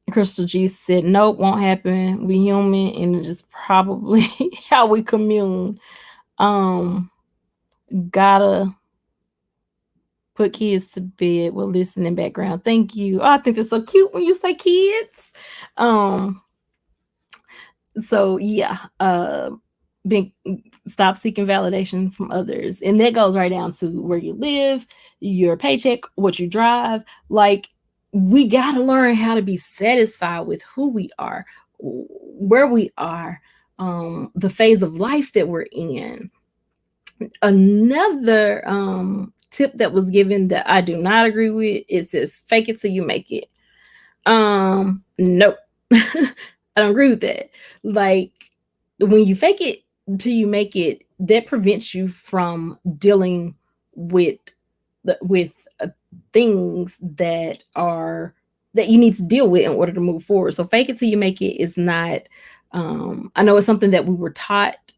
Crystal G said, nope, won't happen. We human, and it is probably how we commune. Gotta put kids to bed with listening background. Thank you. Oh, I think it's so cute when you say kids. Um, so yeah, being stop seeking validation from others. And that goes right down to where you live, your paycheck, what you drive. Like, we got to learn how to be satisfied with who we are, where we are, the phase of life that we're in. Another tip that was given that I do not agree with, it says fake it till you make it. Nope. I don't agree with that. Like, when you fake it till you make it, that prevents you from dealing with things that are that you need to deal with in order to move forward. So fake it till you make it is not. I know it's something that we were taught.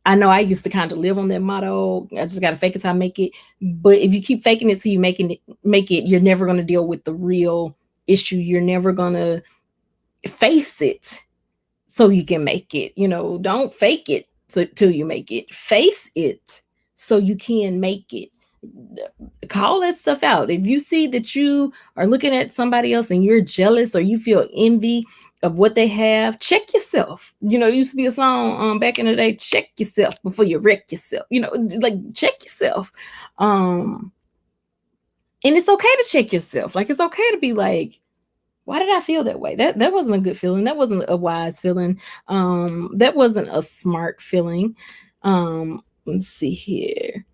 I know I used to kind of live on that motto. I just gotta fake it till I make it. But if you keep faking it till you make it, you're never gonna deal with the real issue. You're never gonna face it so you can make it. Don't fake it till you make it. Face it so you can make it. Call that stuff out. If you see that you are looking at somebody else and you're jealous or you feel envy of what they have, check yourself. It used to be a song back in the day, check yourself before you wreck yourself. Like, check yourself. And it's okay to check yourself. Like, it's okay to be like, why did I feel that way? That wasn't a good feeling. That wasn't a wise feeling. That wasn't a smart feeling. Let's see here.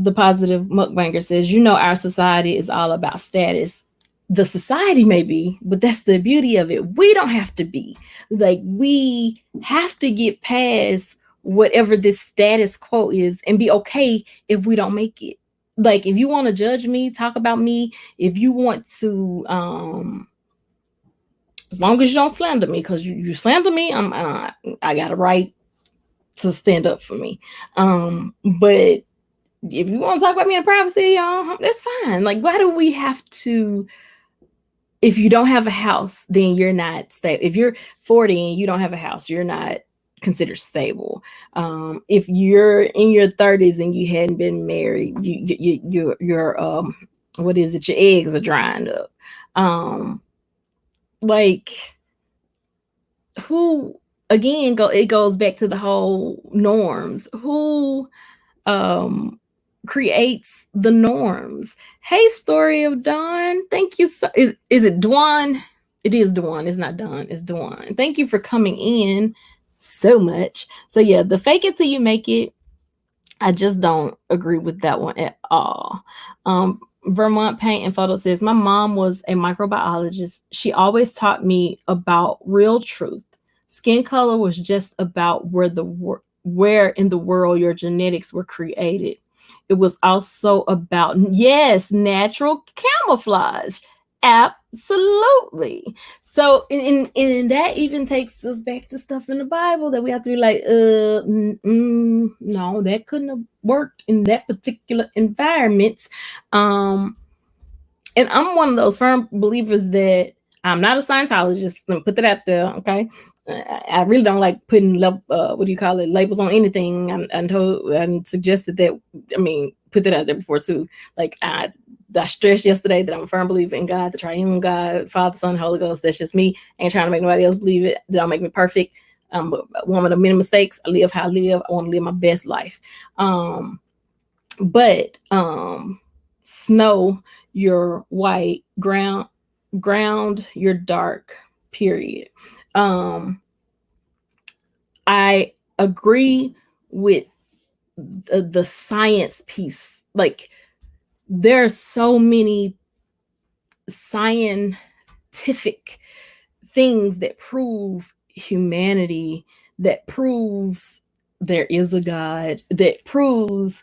The positive mukbanger says, our society is all about status. The society may be, but that's the beauty of it. We don't have to be. Like, we have to get past whatever this status quo is and be okay if we don't make it. Like, if you want to judge me, talk about me, if you want to, as long as you don't slander me, because you slander me, I got a right to stand up for me. But if you want to talk about me in privacy, that's fine. Like, why do we have to? If you don't have a house, then you're not stable. If you're 40 and you don't have a house, you're not considered stable. If you're in your 30s and you hadn't been married, you're what is it? Your eggs are drying up. Like, who again? It goes back to the whole norms. Who creates the norms? Hey, Story of Dawn. Thank you. Is it Dwan? It is Dwan. It's not Dawn. It's Dwan. Thank you for coming in so much. So yeah, the fake it till you make it. I just don't agree with that one at all. Vermont Paint and Photo says, my mom was a microbiologist. She always taught me about real truth. Skin color was just about where in the world your genetics were created. It was also about, yes, natural camouflage. Absolutely. So, and that even takes us back to stuff in the Bible that we have to be like, no, that couldn't have worked in that particular environment. And I'm one of those firm believers that I'm not a Scientologist. Let me put that out there, okay? I really don't like putting labels on anything. I suggested that. I mean, put that out there before too. Like, I stressed yesterday that I'm a firm believer in God, the triune God, Father, Son, Holy Ghost. That's just me. I ain't trying to make nobody else believe it. That don't make me perfect. I'm a woman of many mistakes. I live how I live. I want to live my best life. But snow your white, ground your dark, period. I agree with the science piece. Like, there are so many scientific things that prove humanity, that proves there is a God, that proves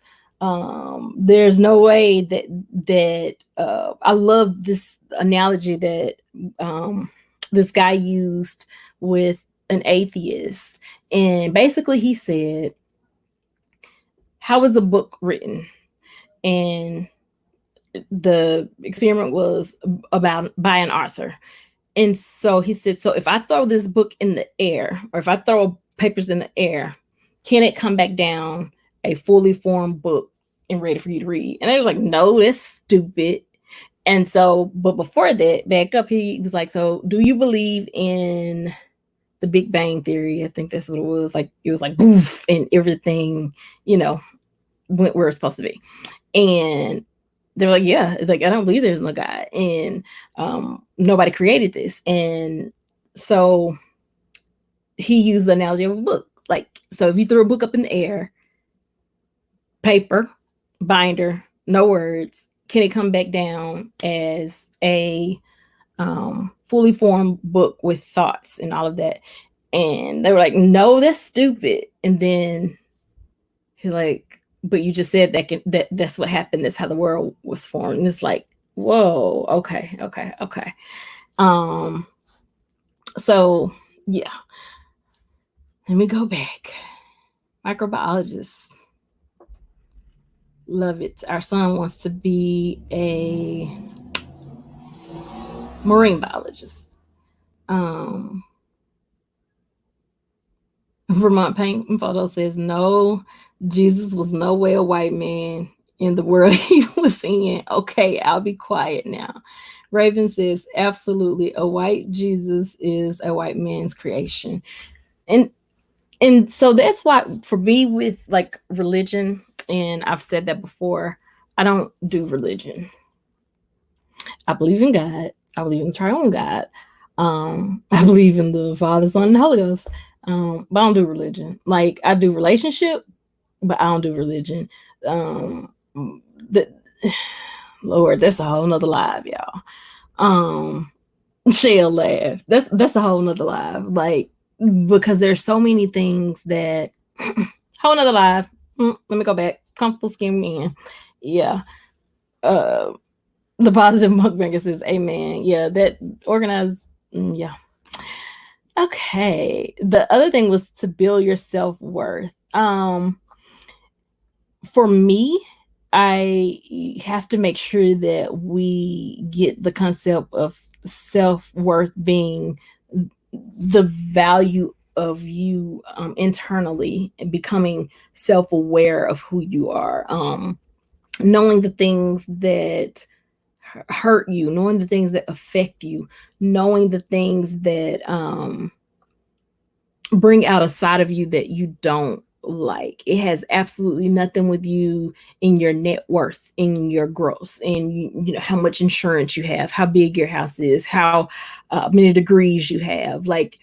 there's no way that I love this analogy that this guy used with an atheist. And basically he said, how is a book written? And the experiment was by an author. And so he said, so if I throw this book in the air, or if I throw papers in the air, can it come back down a fully formed book? and ready for you to read. And I was like, no, that's stupid. And so, but before that, back up, he was like, so do you believe in the Big Bang Theory? I think that's what it was. Like, it was like, boof, and everything, went where it's supposed to be. And they were like, yeah, like, I don't believe there's no God. And nobody created this. And so he used the analogy of a book. Like, so if you threw a book up in the air, paper, binder, no words, can it come back down as a fully formed book with thoughts and all of that? And they were like, no, that's stupid. And then he's like, but you just said that's what happened. That's how the world was formed. And it's like, whoa, okay. So yeah, let me go back. Microbiologists, love it. Our son wants to be a marine biologist. Vermont Paint and Photo says, no, Jesus was no way a white man in the world he was in. Okay, I'll be quiet now. Raven says, absolutely, a white Jesus is a white man's creation. And so that's why, for me, with like religion, and I've said that before, I don't do religion. I believe in God. I believe in the triune God. I believe in the Father, Son, and Holy Ghost. But I don't do religion. Like, I do relationship, but I don't do religion. Lord, that's a whole nother live, y'all. She'll laugh. That's a whole nother live. Like, because there's so many things that whole nother live. Let me go back. Comfortable skin in. Yeah. The positive mukbanger says, amen. Yeah, that organized. Yeah. Okay. The other thing was to build your self-worth. For me, I have to make sure that we get the concept of self-worth being the value of you internally, and becoming self-aware of who you are, knowing the things that hurt you, knowing the things that affect you, knowing the things that bring out a side of you that you don't like. It has absolutely nothing with you in your net worth, in your gross, and you know how much insurance you have, how big your house is, how many degrees you have. Like,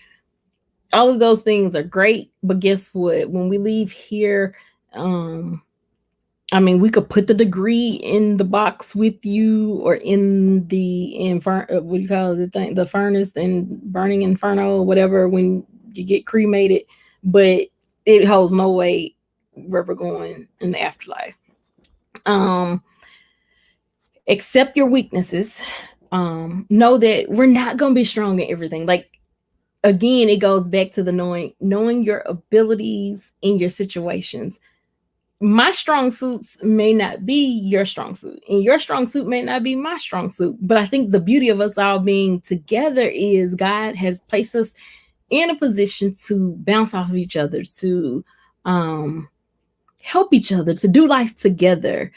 all of those things are great, but guess what? When we leave here, I mean, we could put the degree in the box with you, or in the what do you call the thing, the furnace and burning inferno, whatever, when you get cremated, but it holds no weight where we're going in the afterlife. Accept your weaknesses. Know that we're not going to be strong in everything. Like, again, it goes back to the knowing your abilities in your situations. My strong suits may not be your strong suit, and your strong suit may not be my strong suit. But I think the beauty of us all being together is God has placed us in a position to bounce off of each other, to help each other, to do life together,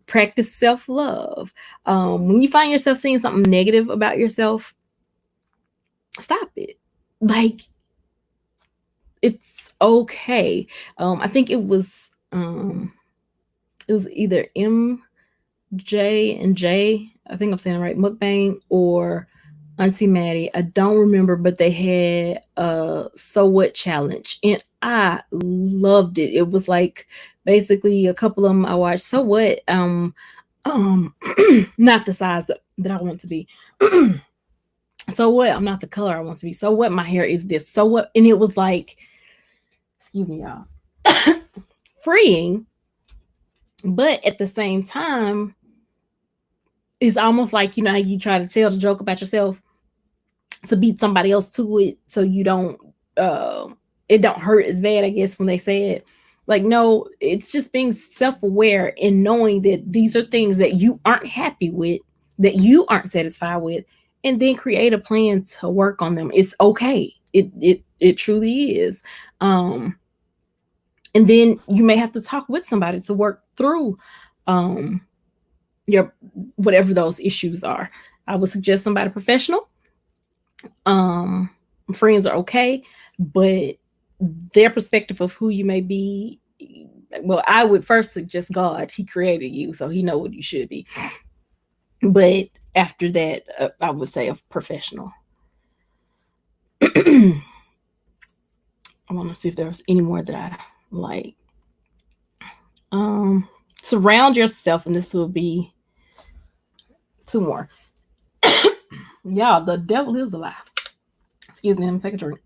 practice self-love. When you find yourself seeing something negative about yourself, stop it. Like, it's okay. I think it was either MJ and J, I think I'm saying it right, Mukbang, or Auntie Maddie, I don't remember, but they had a So What challenge, and I loved it. It was like basically a couple of them I watched. So what? Not the size that I want to be. So what? I'm not the color I want to be. So what? My hair is this. So what? And it was like, excuse me, y'all, freeing, but at the same time, it's almost like, you know how you try to tell the joke about yourself to beat somebody else to it, so you don't it don't hurt as bad, I guess, when they say it. Like, no, it's just being self-aware and knowing that these are things that you aren't happy with, that you aren't satisfied with, and then create a plan to work on them. It's okay. It truly is. And then you may have to talk with somebody to work through your whatever those issues are. I would suggest somebody professional. Friends are okay, but their perspective of who you may be, well, I would first suggest God. He created you, so he know what you should be. But after that, I would say a professional. I want to see if there's any more that I like. Surround yourself, and this will be two more. Yeah, the devil is a lie. Excuse me, I'm taking a drink.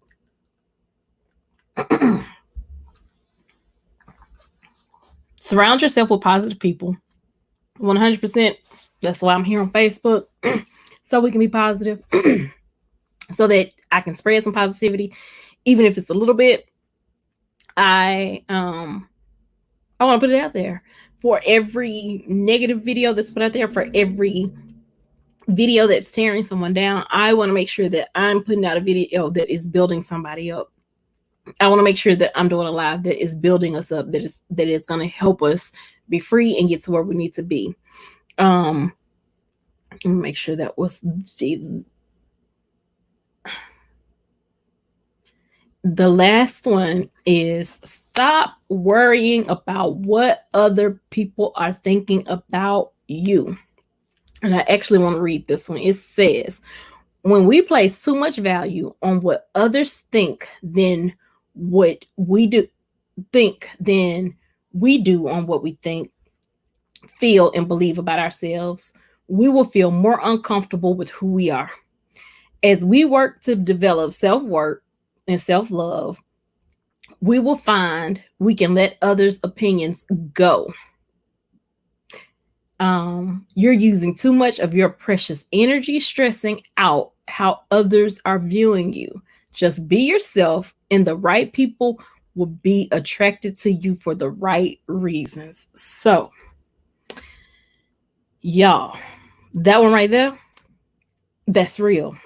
Surround yourself with positive people. 100%. That's why I'm here on Facebook. So we can be positive. So that I can spread some positivity, even if it's a little bit. I want to put it out there. For every negative video that's put out there, for every video that's tearing someone down, I want to make sure that I'm putting out a video that is building somebody up. I want to make sure that I'm doing a live that is building us up, that is going to help us be free and get to where we need to be. Make sure that was the last one is stop worrying about what other people are thinking about you. And I actually want to read this one. It says, when we place too much value on what others think, then what we do on what we think, feel, and believe about ourselves, we will feel more uncomfortable with who we are. As we work to develop self-worth and self-love, we will find we can let others' opinions go. You're using too much of your precious energy stressing out how others are viewing you. Just be yourself, and the right people will be attracted to you for the right reasons. So, y'all, that one right there, that's real.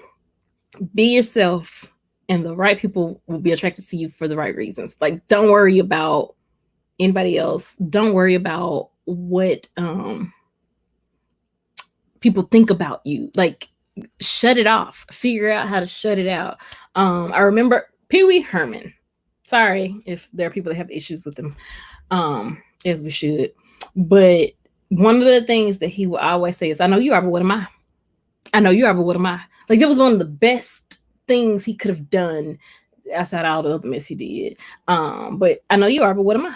Be yourself, and the right people will be attracted to you for the right reasons. Like, don't worry about anybody else. Don't worry about what people think about you. Like, shut it off. Figure out how to shut it out. I remember Pee-wee Herman. Sorry if there are people that have issues with him, as we should. But one of the things that he will always say is, I know you are, but what am I? I know you are, but what am I? Like, that was one of the best things he could have done outside all the other mess he did. But I know you are, but what am I?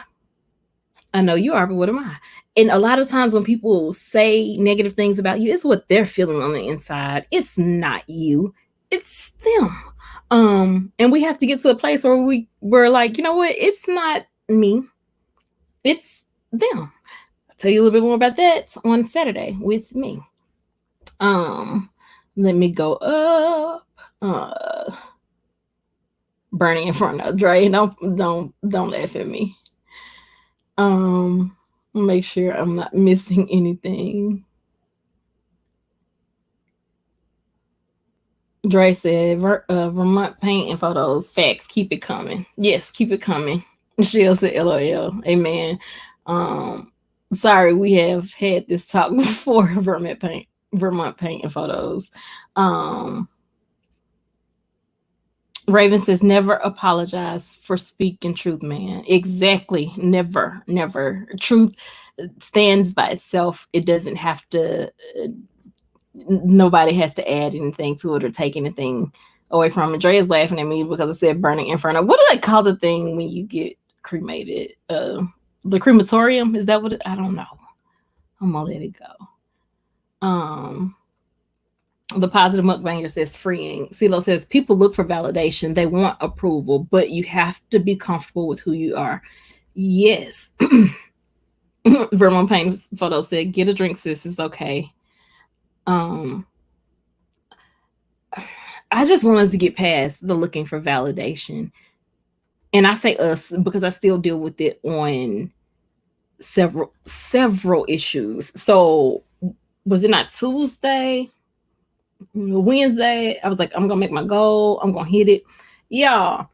I know you are, but what am I? And a lot of times when people say negative things about you, it's what they're feeling on the inside. It's not you. It's them. And we have to get to a place where we're like, you know what? It's not me. It's them. I'll tell you a little bit more about that on Saturday with me. Let me go up. Bernie in front of Dre. Don't laugh at me. Make sure I'm not missing anything. Dre said, Vermont paint and photos. Facts. Keep it coming. Yes, keep it coming. She'll said, LOL. Amen. Sorry, we have had this talk before. Vermont paint and photos. Raven says, never apologize for speaking truth, man. Exactly. Never. Truth stands by itself. It doesn't have to, nobody has to add anything to it or take anything away from it. Dre is laughing at me because I said burning inferno. What do they call the thing when you get cremated? The crematorium? Is that what I don't know. I'm gonna let it go. The positive mukbanger says freeing. CeeLo says people look for validation. They want approval, but you have to be comfortable with who you are. Yes. Vermont Paint Photo said, get a drink, sis. It's okay. I just want us to get past the looking for validation. And I say us because I still deal with it on several issues. So was it not Tuesday? Wednesday, I was like, I'm gonna make my goal. I'm gonna hit it. Y'all,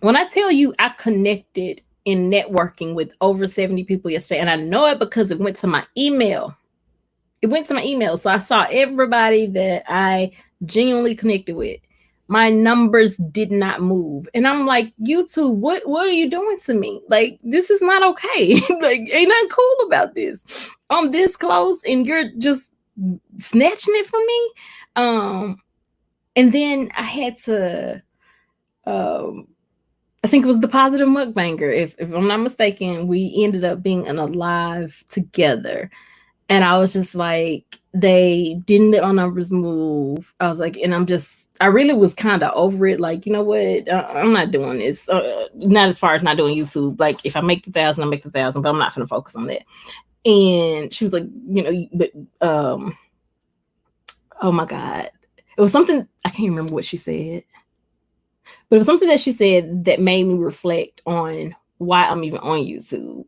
when I tell you I connected in networking with over 70 people yesterday. And I know it because it went to my email. It went to my email. So I saw everybody that I genuinely connected with. My numbers did not move. And I'm like, YouTube, what are you doing to me? Like, this is not okay. Like, ain't nothing cool about this. I'm this close and you're just snatching it from me. And then I had to I think it was the Positive Mukbanger. If I'm not mistaken, we ended up being in a live together. And I was just like, they didn't let my numbers move. I was like, and I really was kind of over it. Like, you know what? I'm not doing this. Not as far as not doing YouTube. Like, if I make 1,000, I make 1,000, but I'm not going to focus on that. And she was like, but, oh my God. It was something, I can't remember what she said. But it was something that she said that made me reflect on why I'm even on YouTube.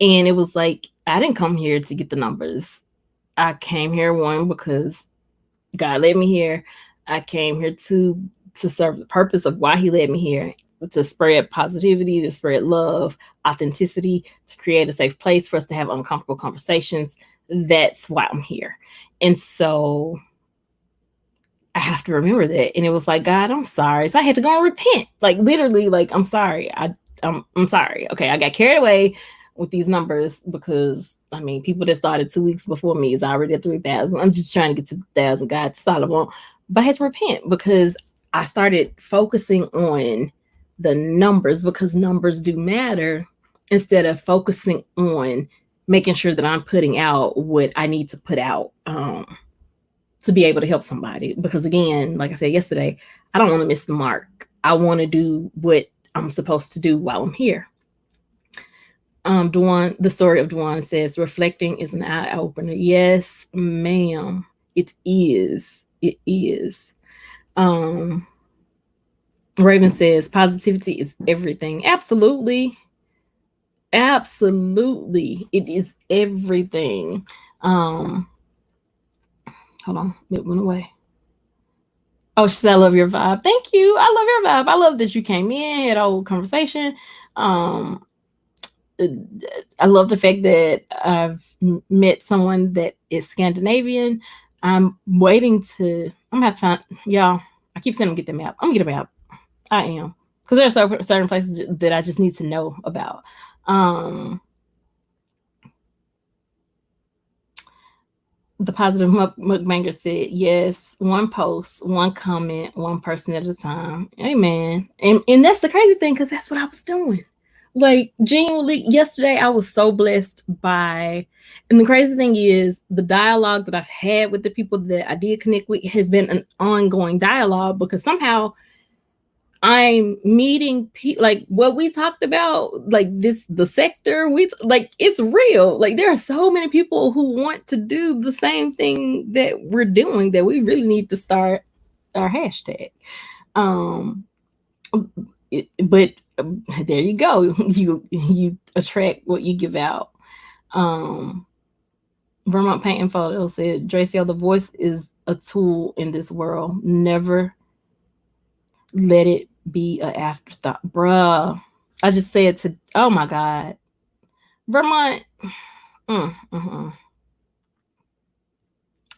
And it was like, I didn't come here to get the numbers. I came here, one, because God led me here. I came here to serve the purpose of why he led me here, to spread positivity, to spread love, authenticity, to create a safe place for us to have uncomfortable conversations. That's why I'm here. And so I have to remember that. And it was like, God, I'm sorry. So I had to go and repent. Like, literally, like, I'm sorry. I'm sorry. Okay, I got carried away with these numbers because, I mean, people that started 2 weeks before me is already at 3,000. I'm just trying to get to 1,000. God, that's all I want. But I had to repent because I started focusing on the numbers, because numbers do matter, instead of focusing on making sure that I'm putting out what I need to put out to be able to help somebody. Because again, like I said yesterday, I don't want to miss the mark. I want to do what I'm supposed to do while I'm here. Dwan, the story of Dwan says, reflecting is an eye opener. Yes, ma'am. It is. It is. Raven says, positivity is everything. Absolutely. Absolutely. It is everything. Hold on, it went away. Oh, she said, I love your vibe. Thank you. I love your vibe. I love that you came in, had a whole conversation. I love the fact that I've met someone that is Scandinavian. I'm waiting to, I'm gonna have to find, y'all, I keep saying I'm gonna get the map. I'm gonna get a map. I am. Because there are certain places that I just need to know about. The Positive Mukbanger said, yes, one post, one comment, one person at a time. Amen. And that's the crazy thing, because that's what I was doing. Like, genuinely, yesterday I was so blessed by, and the crazy thing is, the dialogue that I've had with the people that I did connect with has been an ongoing dialogue, because somehow I'm meeting people, like what we talked about, like the sector, like, it's real. Like, there are so many people who want to do the same thing that we're doing, that we really need to start our hashtag. But there you go. You attract what you give out. Vermont Painting Photo said, Draciel, the voice is a tool in this world. Never let it be an afterthought. Bruh, I just said to, oh my God, Vermont,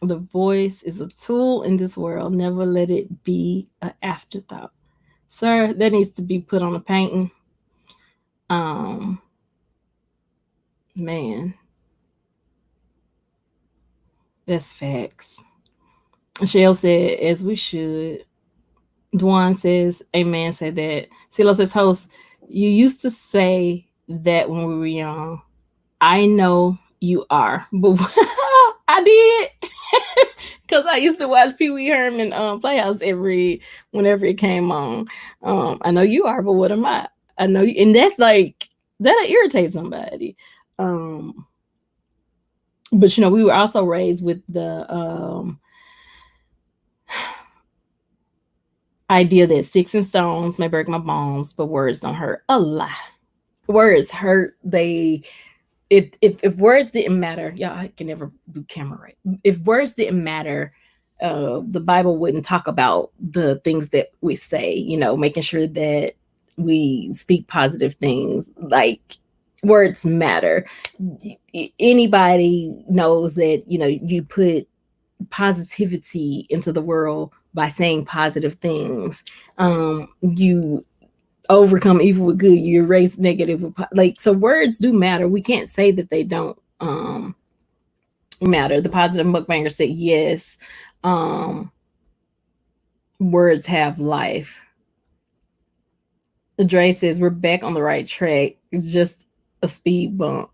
the voice is a tool in this world. Never let it be an afterthought. Sir, that needs to be put on a painting. Man, that's facts. Michelle said, as we should. Dwan says, amen, said that. CeeLo says, host, you used to say that when we were young. I know you are, but I did. Because I used to watch Pee Wee Herman Playhouse whenever it came on. I know you are, but what am I? I know you, and that's like, that'll irritate somebody. But we were also raised with the idea that sticks and stones may break my bones, but words don't hurt. A lie. Words hurt. If words didn't matter, y'all, I can never do camera right. If words didn't matter, the Bible wouldn't talk about the things that we say, making sure that we speak positive things. Like, words matter. Anybody knows that, you put positivity into the world by saying positive things. You overcome evil with good. You erase negative with like, so words do matter. We can't say that they don't matter. The positive mukbanger said yes. Words have life. Dre says we're back on the right track. Just a speed bump.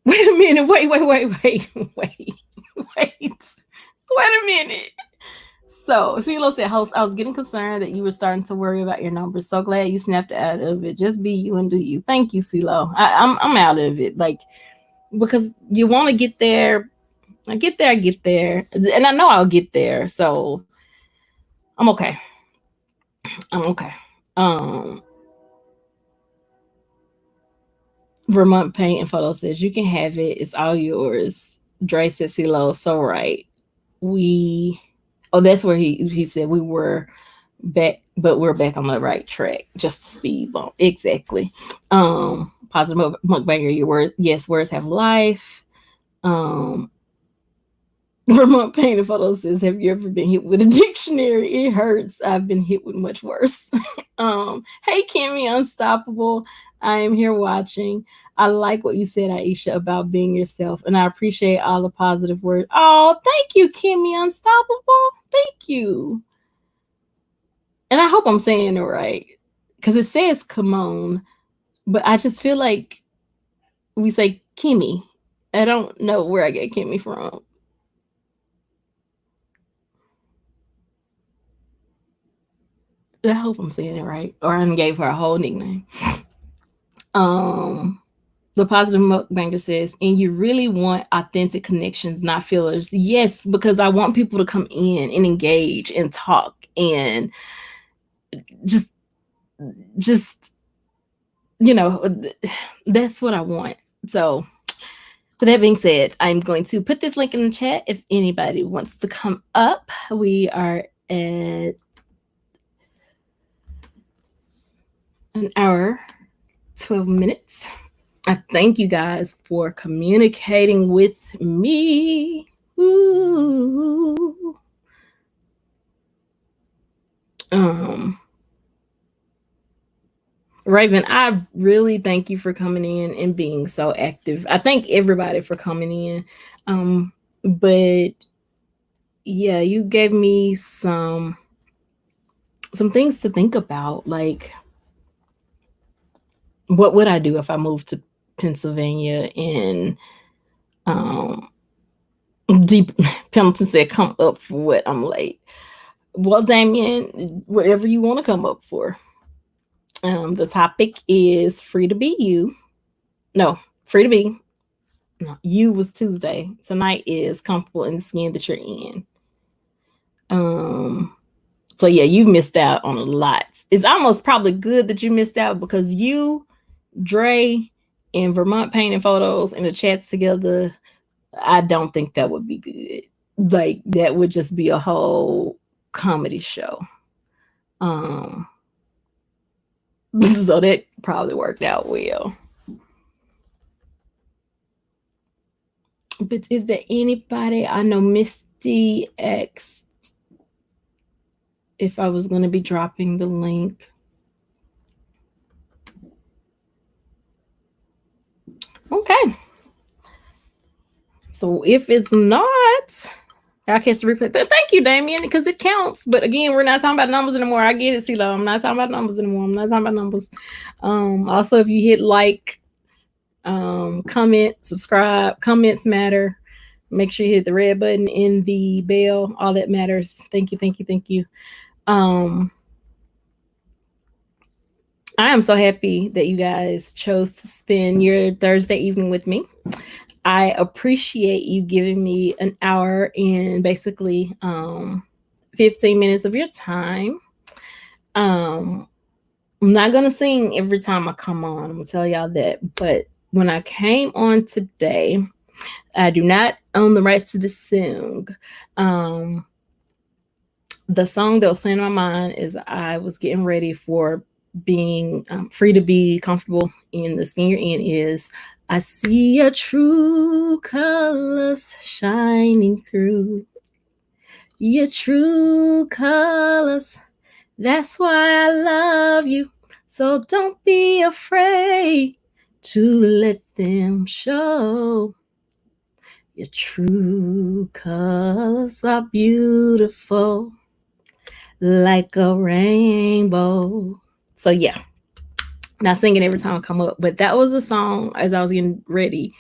Wait a minute. Wait. Wait a minute. So Sheila said, host, I was getting concerned that you were starting to worry about your numbers. So glad you snapped out of it. Just be you and do you. Thank you, CeeLo. I'm out of it. Like, because you want to get there. I get there. And I know I'll get there. So I'm okay. Vermont Paint and Photo says you can have it. It's all yours. Dre said CeeLo. So right. That's where he said we were back, but we're back on the right track. Just a speed bump. Exactly. Positive mukbanger, your word. Yes, words have life. Vermont Paint and Photo says, have you ever been hit with a dictionary? It hurts. I've been hit with much worse. Hey, Kimmy Unstoppable. I am here watching. I like what you said, Aisha, about being yourself, and I appreciate all the positive words. Oh, thank you, Kimmy Unstoppable. Thank you. And I hope I'm saying it right, because it says Kimon, but I just feel like we say Kimmy. I don't know where I get Kimmy from. I hope I'm saying it right, or I gave her a whole nickname. The positive mukbanger says, and you really want authentic connections, not fillers. Yes, because I want people to come in and engage and talk and just that's what I want. So with that being said, I'm going to put this link in the chat if anybody wants to come up. We are at an hour, 12 minutes. I thank you guys for communicating with me. Ooh. Raven, I really thank you for coming in and being so active. I thank everybody for coming in. But yeah, you gave me some things to think about. Like, what would I do if I moved to Pennsylvania? And Deep Pendleton said, come up for what? I'm late. Well, Damien, whatever you want to come up for. The topic is free to be you. No, free to be. No, you was Tuesday. Tonight is comfortable in the skin that you're in. So yeah, you missed out on a lot. It's almost probably good that you missed out, because you, Dre, and Vermont Paint and Photos and the chats together, I don't think that would be good. Like, that would just be a whole comedy show. So that probably worked out well. But is there anybody? I know Misty asked if I was going to be dropping the link. Okay. So if it's not, I catch the replay. Thank you, Damien, because it counts. But again, we're not talking about numbers anymore. I get it, CeeLo. I'm not talking about numbers anymore. I'm not talking about numbers. Also, if you hit like, comment, subscribe, comments matter. Make sure you hit the red button in the bell. All that matters. Thank you. I am so happy that you guys chose to spend your Thursday evening with me. I appreciate you giving me an hour and basically 15 minutes of your time. I'm not going to sing every time I come on. I'm going to tell y'all that. But when I came on today, I do not own the rights to this song. the song that was playing in my mind is I was getting ready for being free to be comfortable in the skin you're in is I see your true colors shining through your true colors. That's why I love you. So don't be afraid to let them show. Your true colors are beautiful, like a rainbow. So yeah, not singing every time I come up, but that was the song as I was getting ready.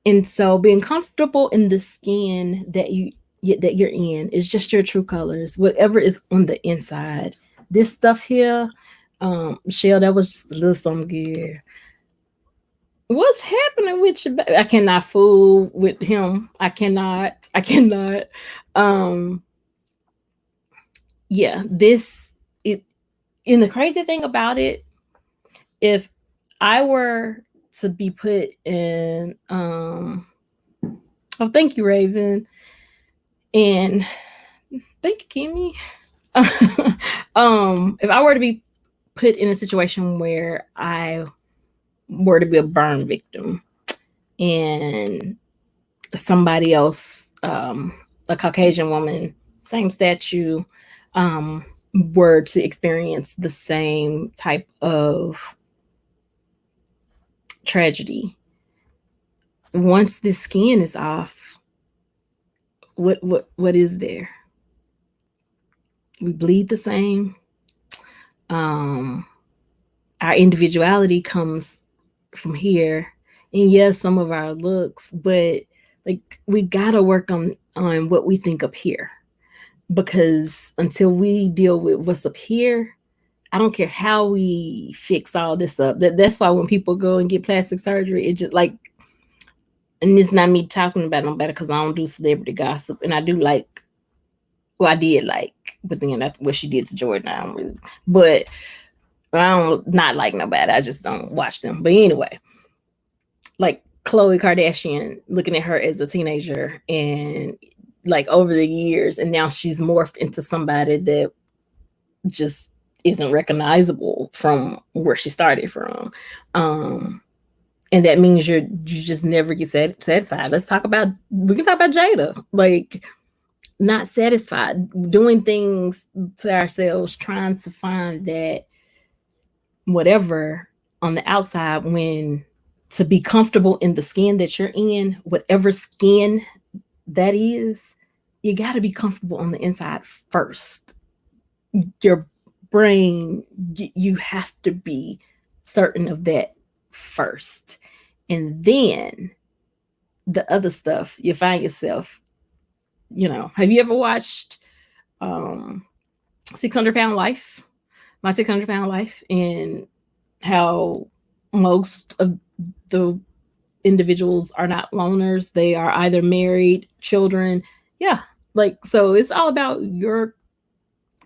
And so being comfortable in the skin that you're in is just your true colors, whatever is on the inside. This stuff here, Shell, that was just a little something good. What's happening with you? I cannot fool with him. I cannot. I cannot. Um, yeah, this it. And the crazy thing about it, if I were to be put in, oh, thank you, Raven, and thank you, Kimmy. If I were to be put in a situation where I were to be a burn victim and somebody else, a Caucasian woman, same statue, um, were to experience the same type of tragedy, once the skin is off, what is there? We bleed the same. Um, our individuality comes from here, and yes, some of our looks, but like we gotta work on what we think up here, because until we deal with what's up here, I don't care how we fix all this up. That's why when people go and get plastic surgery, it just like, and it's not me talking about nobody because I don't do celebrity gossip, and I do like, well, I did like, but then that's what she did to Jordan. I don't really, but I don't not like nobody. I just don't watch them. But anyway, like Khloe Kardashian, looking at her as a teenager and like over the years, and now she's morphed into somebody that just isn't recognizable from where she started from. And that means you just never get satisfied. We can talk about Jada. Like, not satisfied, doing things to ourselves, trying to find that whatever on the outside, when to be comfortable in the skin that you're in, whatever skin that is, you got to be comfortable on the inside first. Your brain, you have to be certain of that first. And then the other stuff, you find yourself, have you ever watched 600-Pound Life? My 600-Pound Life, and how most of the individuals are not loners. They are either married, children. Yeah. Like, so it's all about your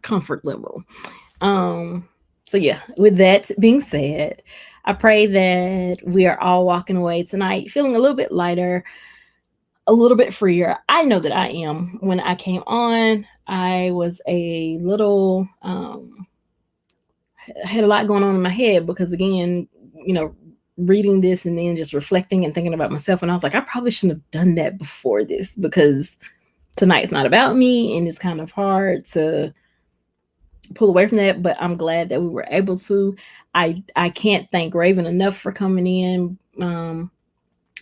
comfort level. So yeah, with that being said, I pray that we are all walking away tonight feeling a little bit lighter, a little bit freer. I know that I am. When I came on, I was a little had a lot going on in my head because, again, reading this and then just reflecting and thinking about myself, and I was like, I probably shouldn't have done that before this, because tonight's not about me and it's kind of hard to pull away from that. But I'm glad that we were able to. I can't thank Raven enough for coming in,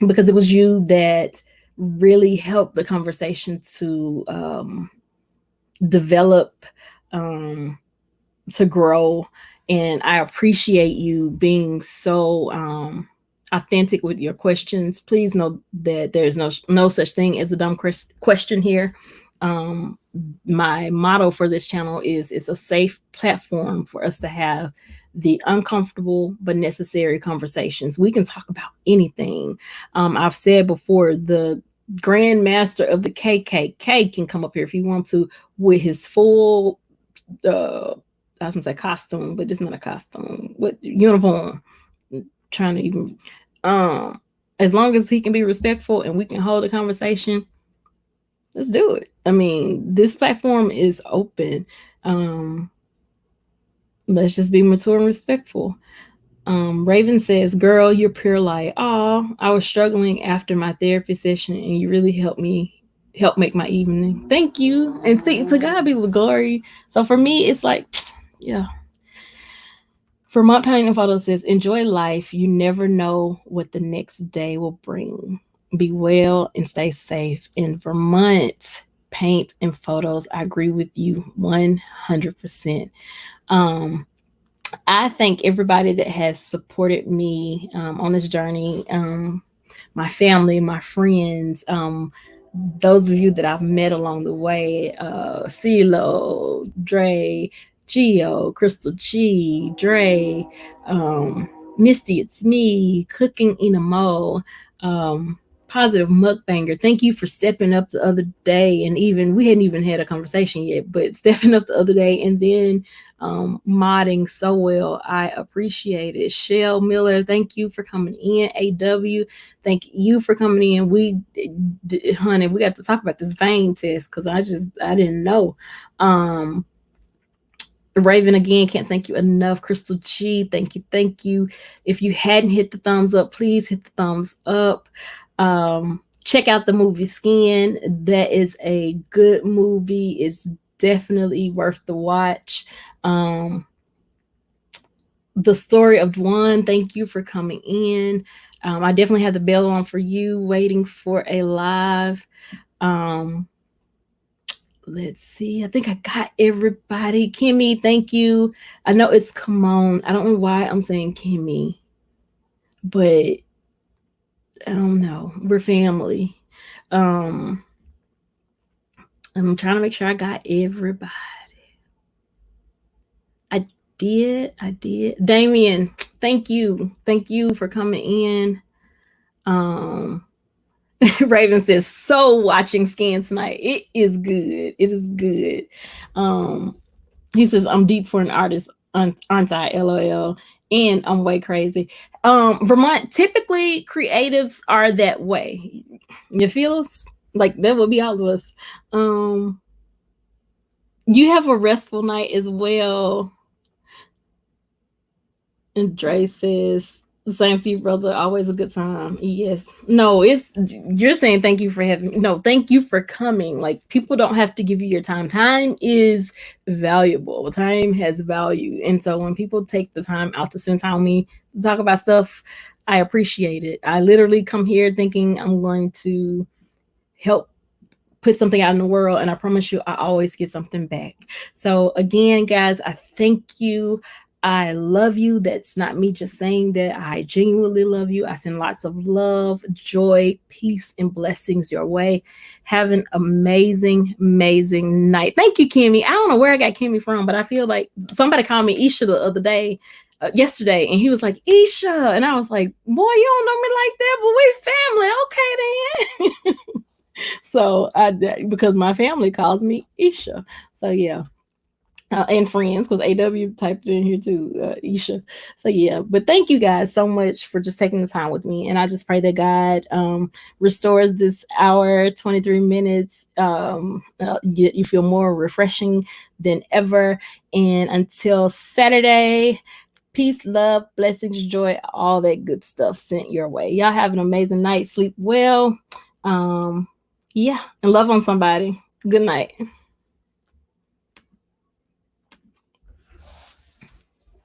because it was you that really helped the conversation to develop, to grow. And I appreciate you being so authentic with your questions. Please know that there's no such thing as a dumb question here. My motto for this channel is it's a safe platform for us to have the uncomfortable but necessary conversations. We can talk about anything. I've said before, the Grand Master of the KKK can come up here if he wants to with his full I was gonna say costume, but it's not a costume. What uniform? Trying to even, as long as he can be respectful and we can hold a conversation, let's do it. I mean, this platform is open. Let's just be mature and respectful. Raven says, "Girl, you're pure light. Aw, I was struggling after my therapy session, and you really help make my evening. Thank you." And see, to God be the glory. So for me, it's like, yeah. Vermont Painting and Photo says, "Enjoy life. You never know what the next day will bring. Be well and stay safe." In Vermont Paint and Photos, I agree with you 100%. Um, I thank everybody that has supported me on this journey. My family, my friends, those of you that I've met along the way, CeeLo, Dre, Geo, Crystal G, Dre, Misty, it's me, Cooking in a Mo, um, Positive Mukbanger. Thank you for stepping up the other day. And even we hadn't even had a conversation yet, but stepping up the other day and then modding so well. I appreciate it. Shell Miller, thank you for coming in. AW, thank you for coming in. Honey, we got to talk about this vein test because I didn't know. Raven, again, can't thank you enough. Crystal G, thank you, thank you. If you hadn't hit the thumbs up, please hit the thumbs up. Check out the movie Skin. That is a good movie. It's definitely worth the watch. The Story of Dwan, thank you for coming in. I definitely have the bell on for you, waiting for a live. Let's see. I think I got everybody. Kimmy, thank you. I know it's Kimon. I don't know why I'm saying Kimmy, but I don't know. We're family. I'm trying to make sure I got everybody. I did. Damien, thank you. Thank you for coming in. Raven says, "So watching Scan tonight. It is good. It is good." He says, "I'm deep for an artist, aren't I? LOL." And I'm way crazy. Vermont, typically creatives are that way. You feel us? Like that would be all of us. You have a restful night as well. And Dre says, "Same to you, brother. Always a good time." Yes. No, you're saying thank you for having. No, thank you for coming. Like people don't have to give you your time. Time is valuable. Time has value, and so when people take the time out to spend time with me, to talk about stuff, I appreciate it. I literally come here thinking I'm going to help put something out in the world, and I promise you I always get something back. So again, guys, I thank you. I love you. That's not me just saying that. I genuinely love you. I send lots of love, joy, peace, and blessings your way. Have an amazing, amazing night. Thank you, Kimmy. I don't know where I got Kimmy from, but I feel like somebody called me Isha the other day, yesterday, and he was like, "Isha," and I was like, "Boy, you don't know me like that, but we family." Okay, then. So because my family calls me Isha. So yeah. And friends, because AW typed it in here too, Isha. So yeah, but thank you guys so much for just taking the time with me, and I just pray that God restores this hour 23 minutes, get you feel more refreshing than ever. And until Saturday, peace, love, blessings, joy, all that good stuff sent your way. Y'all have an amazing night. Sleep well. Yeah, and love on somebody. Good night.